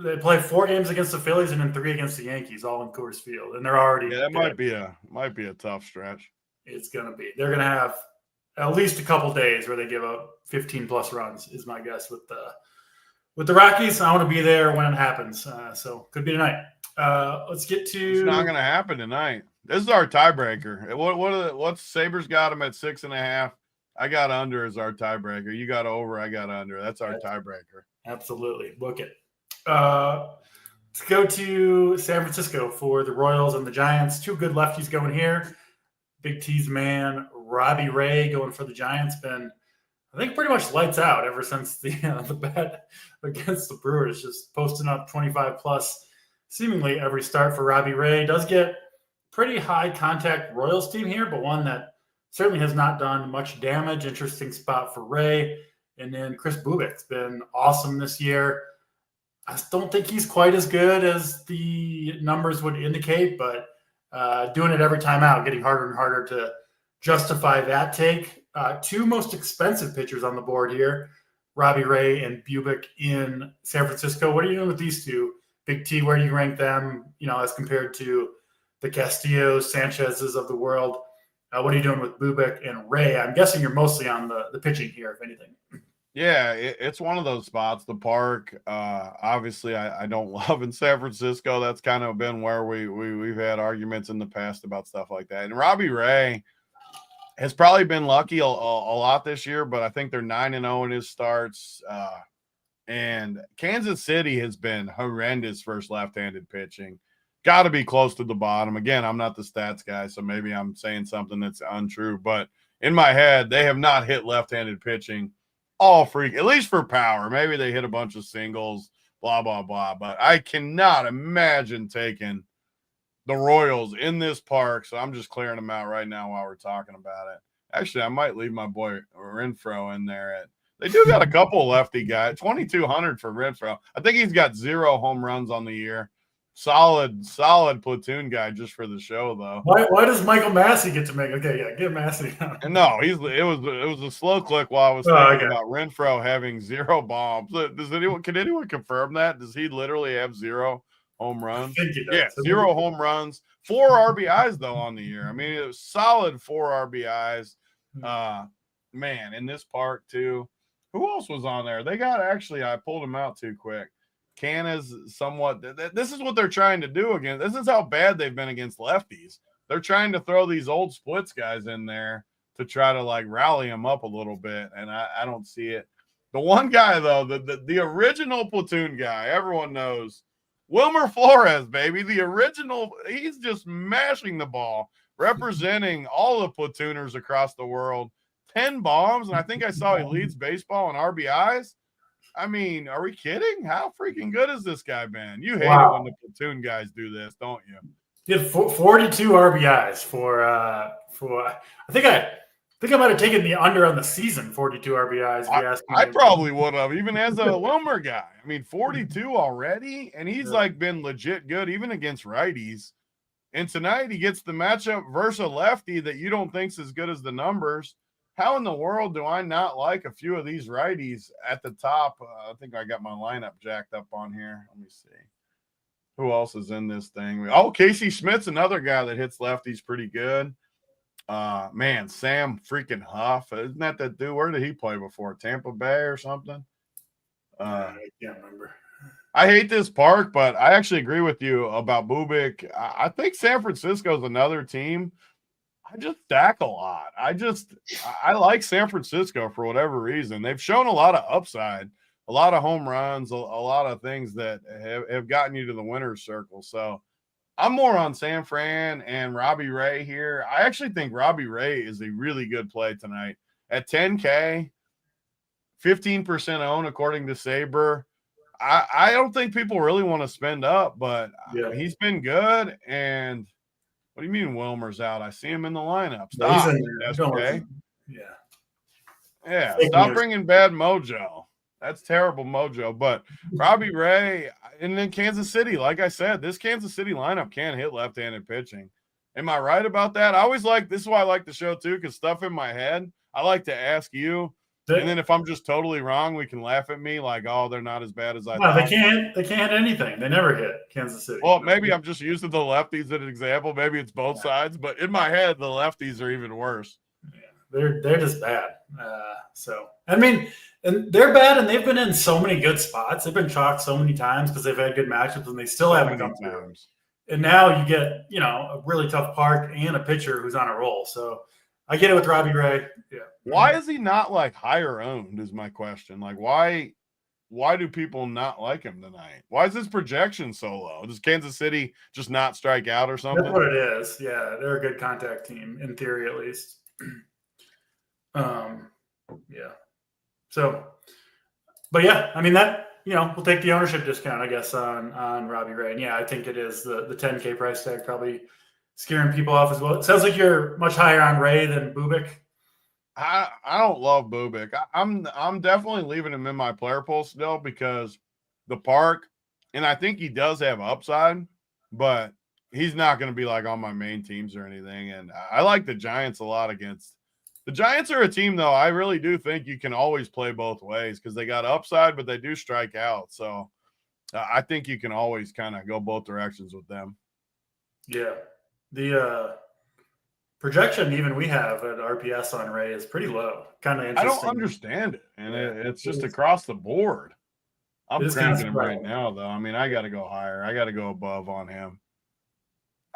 They play 4 games against the Phillies and then 3 against the Yankees, all in Coors Field, and they're already. Yeah, that might be a tough stretch. It's gonna be. They're gonna have at least a couple days where they give up 15 plus runs, is my guess with the Rockies. I want to be there when it happens, so could be tonight. Let's get to. It's not gonna happen tonight. This is our tiebreaker. What's Sabres got them at 6.5? I got under as our tiebreaker. You got over. I got under. That's our tiebreaker. Absolutely. Book it. Let's go to San Francisco for the Royals and the Giants. 2 good lefties going here. Big T's man, Robbie Ray, going for the Giants. Been, I think, pretty much lights out ever since the bet against the Brewers. Just posting up 25 plus seemingly every start for Robbie Ray. Does get pretty high contact Royals team here, but one that certainly has not done much damage. Interesting spot for Ray. And then Chris Bubik's been awesome this year. I don't think he's quite as good as the numbers would indicate, but doing it every time out, getting harder and harder to justify that take. 2 most expensive pitchers on the board here, Robbie Ray and Bubik in San Francisco. What are you doing with these 2? Big T, where do you rank them, as compared to the Castillos, Sanchez's of the world? What are you doing with Bubik and Ray? I'm guessing you're mostly on the pitching here, if anything. Yeah, it's one of those spots. The park, obviously, I don't love in San Francisco. That's kind of been where we've had arguments in the past about stuff like that. And Robbie Ray has probably been lucky a lot this year, but I think they're 9-0 in his starts. And Kansas City has been horrendous versus left-handed pitching. Got to be close to the bottom. Again, I'm not the stats guy, so maybe I'm saying something that's untrue. But in my head, they have not hit left-handed pitching all freak, at least for power. Maybe they hit a bunch of singles, blah, blah, blah. But I cannot imagine taking the Royals in this park. So I'm just clearing them out right now while we're talking about it. Actually, I might leave my boy Renfroe in there. They do got a couple lefty guys, 2,200 for Renfroe. I think he's got 0 home runs on the year. Solid platoon guy just for the show, though. Why does Michael Massey get to make? Okay, yeah, get Massey. No, it was a slow click while I was thinking about Renfroe having 0 bombs. Can anyone confirm that? Does he literally have 0 home runs? I think he does. Yeah, 0 home runs, 4 RBIs though on the year. I mean, it was solid 4 RBIs. Man, in this park too. Who else was on there? They got I pulled them out too quick. Canna's somewhat. This is what they're trying to do again. This is how bad they've been against lefties. They're trying to throw these old splits guys in there to try to like rally them up a little bit, and I don't see it. The one guy though, the original platoon guy, everyone knows, Wilmer Flores, baby, the original. He's just mashing the ball, representing all the platooners across the world. 10 bombs, and I think I saw he leads baseball in RBIs. I mean, are we kidding? How freaking good has this guy been? You hate it when the platoon guys do this, don't you? He had 42 RBIs for I think I might have taken the under on the season, 42 RBIs. If you ask me. I probably would have, even as a Wilmer guy. I mean, 42 already, and he's like been legit good even against righties. And tonight he gets the matchup versus a lefty that you don't think's as good as the numbers. how in the world do I not like a few of these righties at the top? I think I got my lineup jacked up on here. Let me see. Who else is in this thing? Oh, Casey Schmidt's another guy that hits lefties pretty good. Man, Sam freaking Huff. Isn't that dude? Where did he play before? Tampa Bay or something? I can't remember. I hate this park, but I actually agree with you about Bubik. I think San Francisco is another team. I just stack a lot. I like San Francisco for whatever reason. They've shown a lot of upside, a lot of home runs, a lot of things that have gotten you to the winner's circle. So I'm more on San Fran and Robbie Ray here. I actually think Robbie Ray is a really good play tonight. At 10K, 15% own according to Sabre. I don't think people really want to spend up, but he's been good. And what do you mean Wilmer's out? I see him in the lineup. Stop. Okay. Yeah. Stop bringing bad mojo. That's terrible mojo. But Robbie Ray and then Kansas City, like I said, this Kansas City lineup can hit left-handed pitching. Am I right about that? I always this is why I like the show too, because stuff in my head, I like to ask you. And then if I'm just totally wrong, we can laugh at me like, oh, they're not as bad as I thought. They can't hit anything. They never hit Kansas City. Well, maybe I'm just using the lefties as an example. Maybe it's both sides, but in my head, the lefties are even worse. Yeah, they're just bad. I mean, and they're bad, and they've been in so many good spots. They've been chalked so many times because they've had good matchups, and they still haven't come through. And now you get, a really tough park and a pitcher who's on a roll. So I get it with Robbie Ray. Yeah. Why is he not higher owned is my question. Why do people not like him tonight? Why is his projection so low? Does Kansas City just not strike out or something? That's what it is. Yeah, they're a good contact team, in theory at least. Yeah. So, but yeah, I mean that, we'll take the ownership discount, I guess, on Robbie Ray. And yeah, I think it is the 10K price tag probably scaring people off as well. It sounds like you're much higher on Ray than Bubik. I don't love Bubik. I'm definitely leaving him in my player pool still because the park, and I think he does have upside, but he's not going to be on my main teams or anything. And I like the Giants a lot against. The Giants are a team, though, I really do think you can always play both ways because they got upside, but they do strike out. So I think you can always kind of go both directions with them. Yeah. The projection even we have at RPS on Ray is pretty low. Kind of interesting. I don't understand it, and it's just across the board. I'm cranking him right now, though. I mean, I got to go higher. I got to go above on him.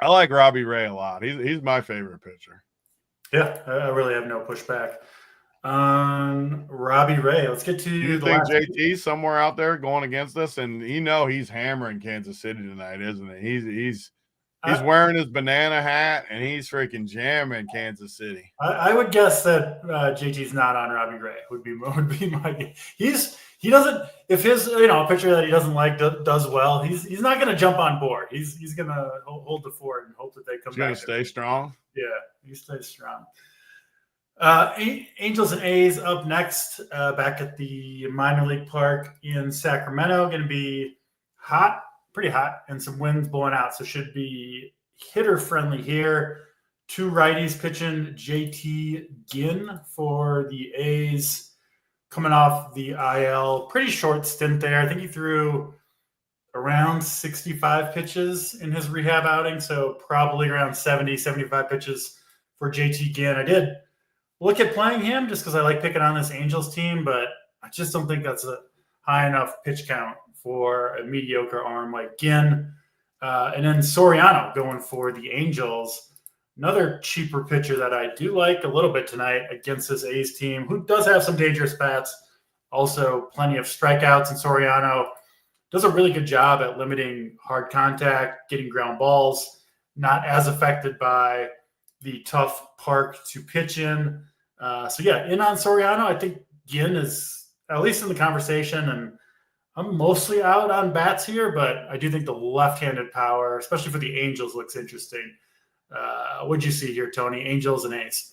I like Robbie Ray a lot. He's my favorite pitcher. Yeah, I really have no pushback on Robbie Ray. Let's get to you think JT's somewhere out there going against us, and he's hammering Kansas City tonight, isn't he? He's wearing his banana hat, and he's freaking jamming Kansas City. I would guess that JT's not on Robbie Ray. Would be my guess. He doesn't. If his a pitcher that he doesn't like does well, he's not going to jump on board. He's going to hold the fort and hope that they come back. He's going to stay strong. Yeah, he stays strong. Angels and A's up next, back at the minor league park in Sacramento. Going to be hot. Pretty hot, and some winds blowing out, so should be hitter friendly here. Two righties pitching. JT Ginn for the A's, coming off the IL. Pretty short stint there. I think he threw around 65 pitches in his rehab outing, so probably around 70, 75 pitches for JT Ginn. I did look at playing him just because I like picking on this Angels team, but I just don't think that's a high enough pitch count for a mediocre arm like Ginn. And then Soriano going for the Angels. Another cheaper pitcher that I do like a little bit tonight against this A's team, who does have some dangerous bats. Also plenty of strikeouts, and Soriano does a really good job at limiting hard contact, getting ground balls, not as affected by the tough park to pitch in. So yeah, in on Soriano. I think Ginn is at least in the conversation, and I'm mostly out on bats here, but I do think the left-handed power, especially for the Angels, looks interesting. What'd you see here, Tony? Angels and A's.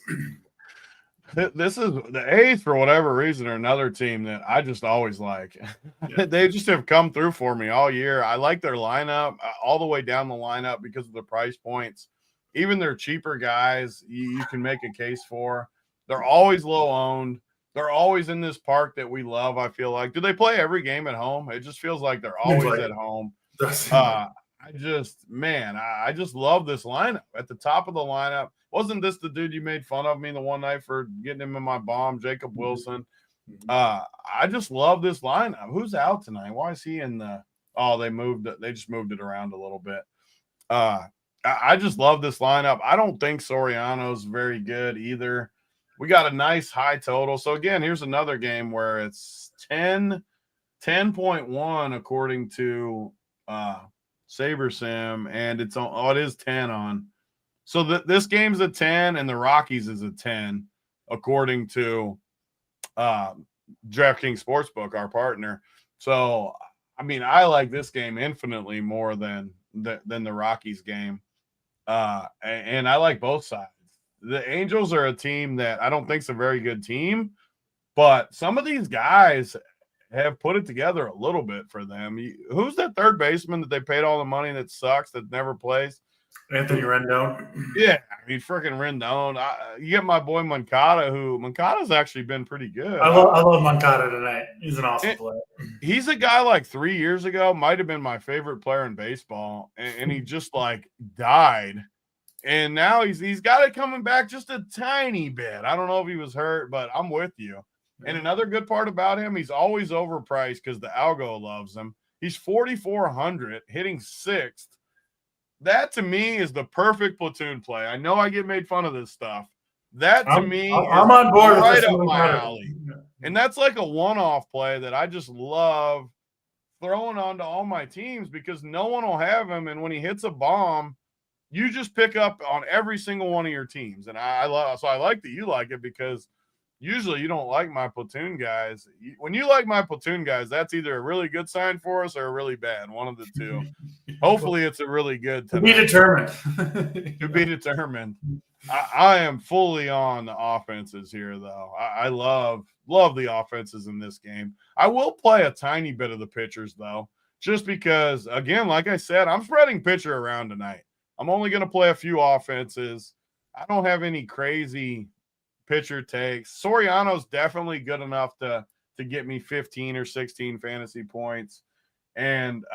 This is the A's, for whatever reason, are another team that I just always like. Yeah. They just have come through for me all year. I like their lineup all the way down the lineup because of the price points. Even their cheaper guys, you can make a case for. They're always low owned. They're always in this park that we love, I feel like. Do they play every game at home? It just feels like they're always at home. I just love this lineup. At the top of the lineup, wasn't this the dude you made fun of me the one night for getting him in my bomb, Jacob Wilson? I just love this lineup. Who's out tonight? Why is he in the – oh, they just moved it around a little bit. I just love this lineup. I don't think Soriano's very good either. We got a nice high total. So, again, here's another game where it's 10.1 according to SaberSim, and it is 10 on. So this game's a 10, and the Rockies is a 10 according to DraftKings Sportsbook, our partner. So, I mean, I like this game infinitely more than the Rockies game. And I like both sides. The Angels are a team that I don't think is a very good team, but some of these guys have put it together a little bit for them. Who's that third baseman that they paid all the money that sucks, that never plays? Anthony Rendon. Yeah, I mean, freaking Rendon. You get my boy Moncada, Moncada's actually been pretty good. I love Moncada tonight. He's an awesome player. He's a guy like 3 years ago, might have been my favorite player in baseball, and he just like died. And now he's got it coming back just a tiny bit. I don't know if he was hurt, but I'm with you. And another good part about him, he's always overpriced because the algo loves him. He's 4,400, hitting sixth. That to me is the perfect platoon play. I know I get made fun of this stuff. That to me, I'm on board right up my alley. And that's like a one-off play that I just love throwing onto all my teams because no one will have him. And when he hits a bomb, you just pick up on every single one of your teams. And I like that you like it because usually you don't like my platoon guys. When you like my platoon guys, that's either a really good sign for us or a really bad, one of the two. Hopefully it's a really good tonight. To be determined. To be determined. I am fully on the offenses here, though. I love the offenses in this game. I will play a tiny bit of the pitchers, though, just because, again, like I said, I'm spreading pitcher around tonight. I'm only going to play a few offenses. I don't have any crazy pitcher takes. Soriano's definitely good enough to get me 15 or 16 fantasy points. And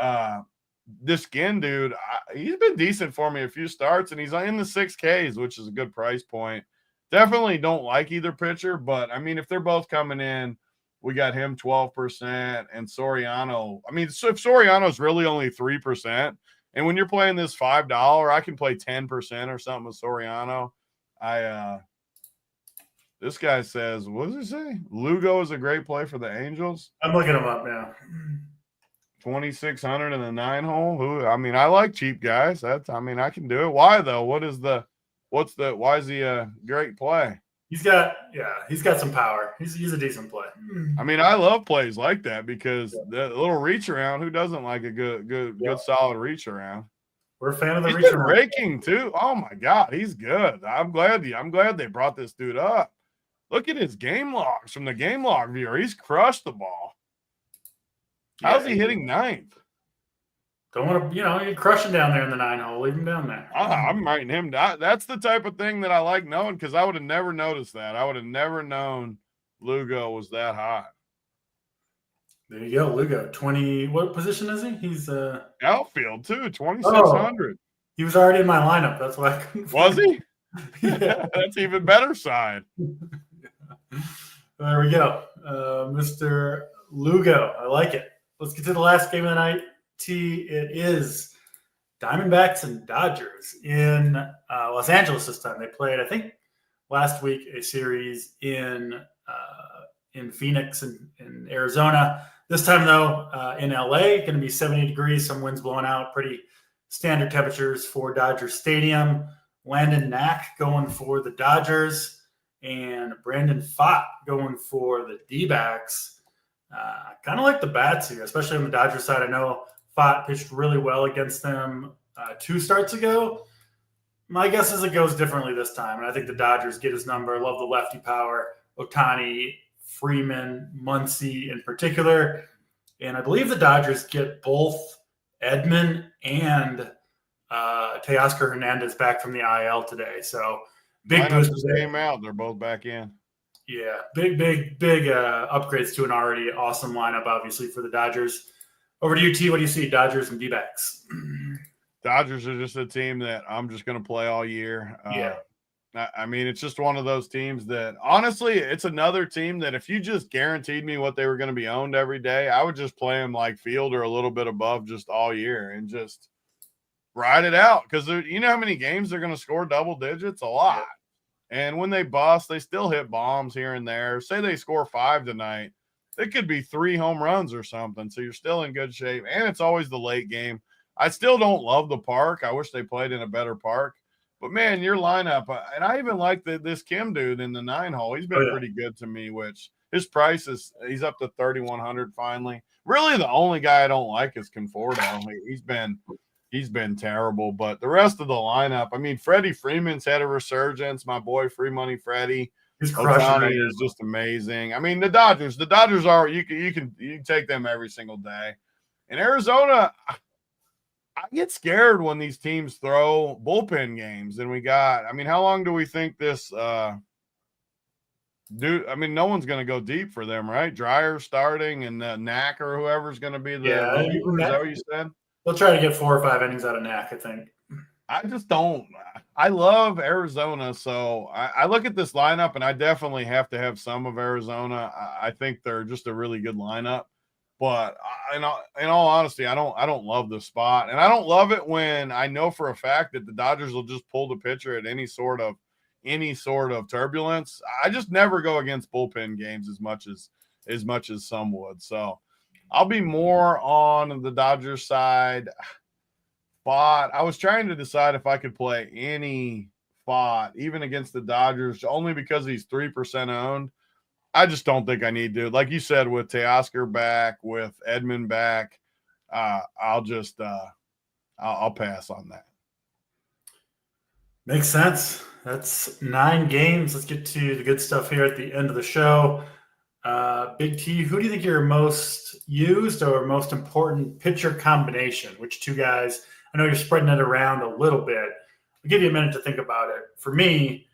this Ginn dude, he's been decent for me a few starts, and he's in the 6Ks, which is a good price point. Definitely don't like either pitcher, but, I mean, if they're both coming in, we got him 12% and Soriano. I mean, so if Soriano's really only 3%, and when you're playing this $5, I can play 10% or something with Soriano. This guy says, what does he say? Lugo is a great play for the Angels. I'm looking him up now. 2,600 in the 9-hole. I mean, I like cheap guys. I can do it. Why though? Why is he a great play? He's got some power. He's a decent play. I mean, I love plays like that because the little reach around. Who doesn't like a good solid reach around? We're a fan of the reach reach around. Raking too. Oh my God, he's good. I'm glad they brought this dude up. Look at his game logs from the game log viewer. He's crushed the ball. How's he hitting ninth? Don't want to, you're crushing down there in the 9-hole. Leave him down there. I'm writing him down. That's the type of thing that I like knowing because I would have never noticed that. I would have never known Lugo was that hot. There you go, Lugo. 20. What position is he? He's outfield too. 2,600. He was already in my lineup. That's why I couldn't. Was he? Yeah, that's even better side. There we go, Mr. Lugo. I like it. Let's get to the last game of the night. It is Diamondbacks and Dodgers in Los Angeles this time. They played, I think, last week a series in Phoenix and in Arizona. This time, though, in LA, going to be 70 degrees, some winds blowing out, pretty standard temperatures for Dodger Stadium. Landon Knack going for the Dodgers and Brandon Pfaadt going for the D-backs. Kind of like the bats here, especially on the Dodgers side. I know Pfaadt pitched really well against them 2 starts ago. My guess is it goes differently this time, and I think the Dodgers get his number. Love the lefty power. Ohtani, Freeman, Muncy in particular. And I believe the Dodgers get both Edman and Teoscar Hernandez back from the IL today. So big boost. Came out. They're both back in. Yeah, big upgrades to an already awesome lineup, obviously, for the Dodgers. Over to you, T. What do you see? Dodgers and D-backs. Dodgers are just a team that I'm just going to play all year. Yeah. I mean, it's just one of those teams that, honestly, it's another team that if you just guaranteed me what they were going to be owned every day, I would just play them like field or a little bit above just all year and just ride it out. Because you know how many games they're going to score double digits? A lot. Yeah. And when they bust, they still hit bombs here and there. Say they score 5 tonight, it could be 3 home runs or something. So you're still in good shape. And it's always the late game. I still don't love the park. I wish they played in a better park. But, man, your lineup, and I even like this Kim dude in the 9-hole. He's been pretty good to me, which his price he's up to 3,100 finally. Really the only guy I don't like is Conforto. He's been terrible. But the rest of the lineup, I mean, Freddie Freeman's had a resurgence. My boy, Free Money Freddie. He's crushing. Ohtani is just amazing. I mean, the Dodgers are you can take them every single day. In Arizona, I get scared when these teams throw bullpen games. And how long do we think this no one's going to go deep for them, right? Dreyer starting and Knack or whoever's going to be the reliever. Is that what you said? They'll try to get 4 or 5 innings out of Knack, I think. I just don't. I love Arizona, so I look at this lineup, and I definitely have to have some of Arizona. I think they're just a really good lineup. But in all honesty, I don't love the spot, and I don't love it when I know for a fact that the Dodgers will just pull the pitcher at any sort of turbulence. I just never go against bullpen games as much as some would. So I'll be more on the Dodgers side. But I was trying to decide if I could play any spot, even against the Dodgers, only because he's 3% owned. I just don't think I need to. Like you said, with Teoscar back, with Edmund back, I'll pass on that. Makes sense. That's 9 games. Let's get to the good stuff here at the end of the show. Big T, who do you think your most used or most important pitcher combination? Which 2 guys? I know you're spreading it around a little bit. I'll give you a minute to think about it. For me,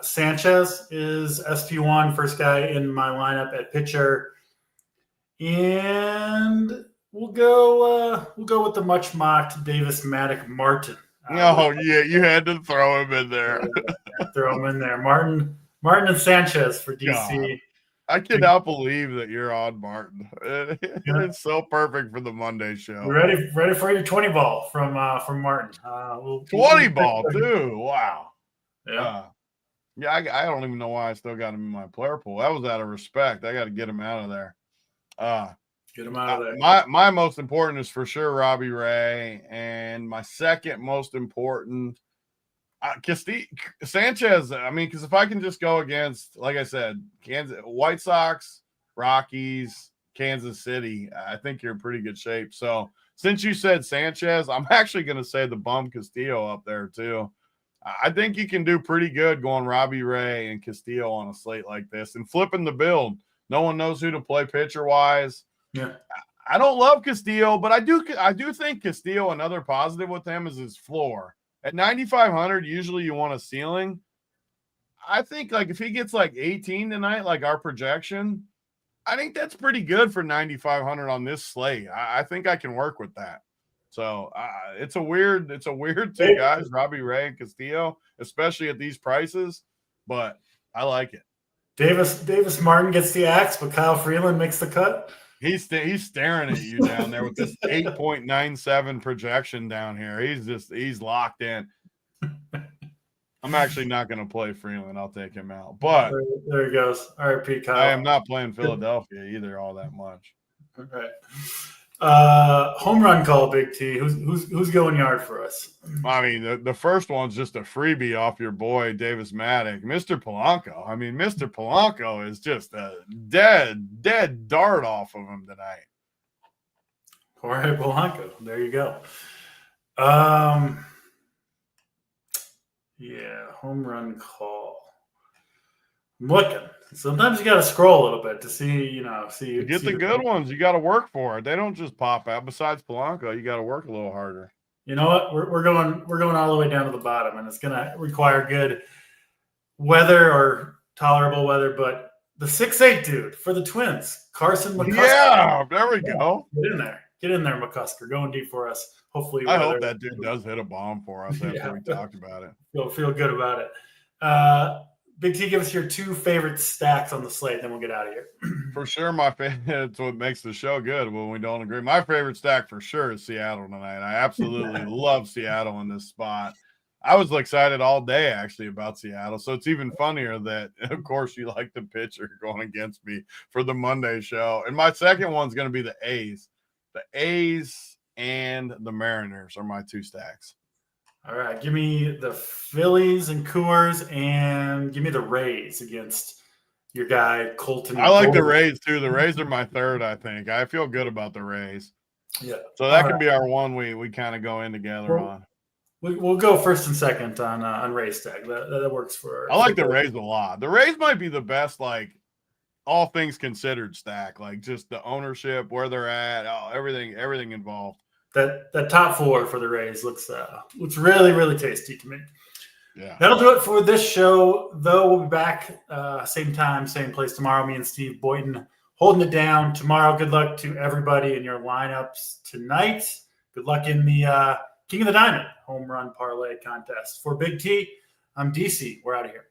Sanchez is SP1, first guy in my lineup at pitcher, and we'll go with the much mocked Davis Maddock Martin. You had to throw him in there. Throw him in there, Martin and Sanchez for DC. God. I cannot believe that you're on Martin. It's so perfect for the Monday show. Ready for your 20 ball from Martin. 20 ball too. Wow. Yeah. I don't even know why I still got him in my player pool. That was out of respect. I got to get him out of there. Get him out of there. My most important is for sure Robbie Ray, and my second most important Sanchez. I mean, because if I can just go against, like I said, White Sox, Rockies, Kansas City, I think you're in pretty good shape. So since you said Sanchez, I'm actually going to say the bum Castillo up there too. I think you can do pretty good going Robbie Ray and Castillo on a slate like this and flipping the build. No one knows who to play pitcher wise. Yeah. I don't love Castillo, but I do think Castillo, another positive with him is his floor. At 9,500, usually you want a ceiling. I think like if he gets like 18 tonight, like our projection, I think that's pretty good for 9,500 on this slate. I think I can work with that. So it's a weird 2 guys, Robbie Ray and Castillo, especially at these prices, but I like it. Davis Martin gets the axe, but Kyle Freeland makes the cut. He's staring at you down there with this 8.97 projection down here. He's locked in. I'm actually not going to play Freeland. I'll take him out. But there he goes. All right, Pete Kyle. I am not playing Philadelphia either all that much. All right. Home run call, Big T. Who's going yard for us? I mean, the first one's just a freebie off your boy Davis Maddock, Mr. Polanco. I mean, Mr. Polanco is just a dead dart off of him tonight. Jorge Polanco. There you go. Yeah, home run call. I'm looking. Sometimes you got to scroll a little bit to see, To get the good ones, you got to work for it. They don't just pop out. Besides Polanco, you got to work a little harder. You know what? We're going all the way down to the bottom, and it's going to require good weather or tolerable weather, but the 6'8" dude for the Twins, Carson McCusker. Yeah, there we go. Get in there, McCusker. Going deep for us. Hopefully, I hope that dude does hit a bomb for us after we talked about it. Feel good about it. Big T, give us your 2 favorite stacks on the slate, then we'll get out of here. For sure, my favorite. It's what makes the show good when we don't agree. My favorite stack for sure is Seattle tonight. I absolutely love Seattle in this spot. I was excited all day actually about Seattle, so it's even funnier that, of course, you like the pitcher going against me for the Monday show. And my second one's going to be the A's. The A's and the Mariners are my 2 stacks. All right, give me the Phillies and Coors, and give me the Rays against your guy Colton. I like the Rays too. The Rays are my third, I think. I feel good about the Rays. Yeah. So that could be our one we kind of go in together on. We'll go first and second on Rays stack. That works for. I like the Rays a lot. The Rays might be the best, like all things considered, stack. Like just the ownership, where they're at, everything involved. That top 4 for the Rays looks really, really tasty to me. Yeah. That'll do it for this show, though. We'll be back same time, same place tomorrow. Me and Steve Boynton holding it down tomorrow. Good luck to everybody in your lineups tonight. Good luck in the King of the Diamond home run parlay contest. For Big T, I'm DC. We're out of here.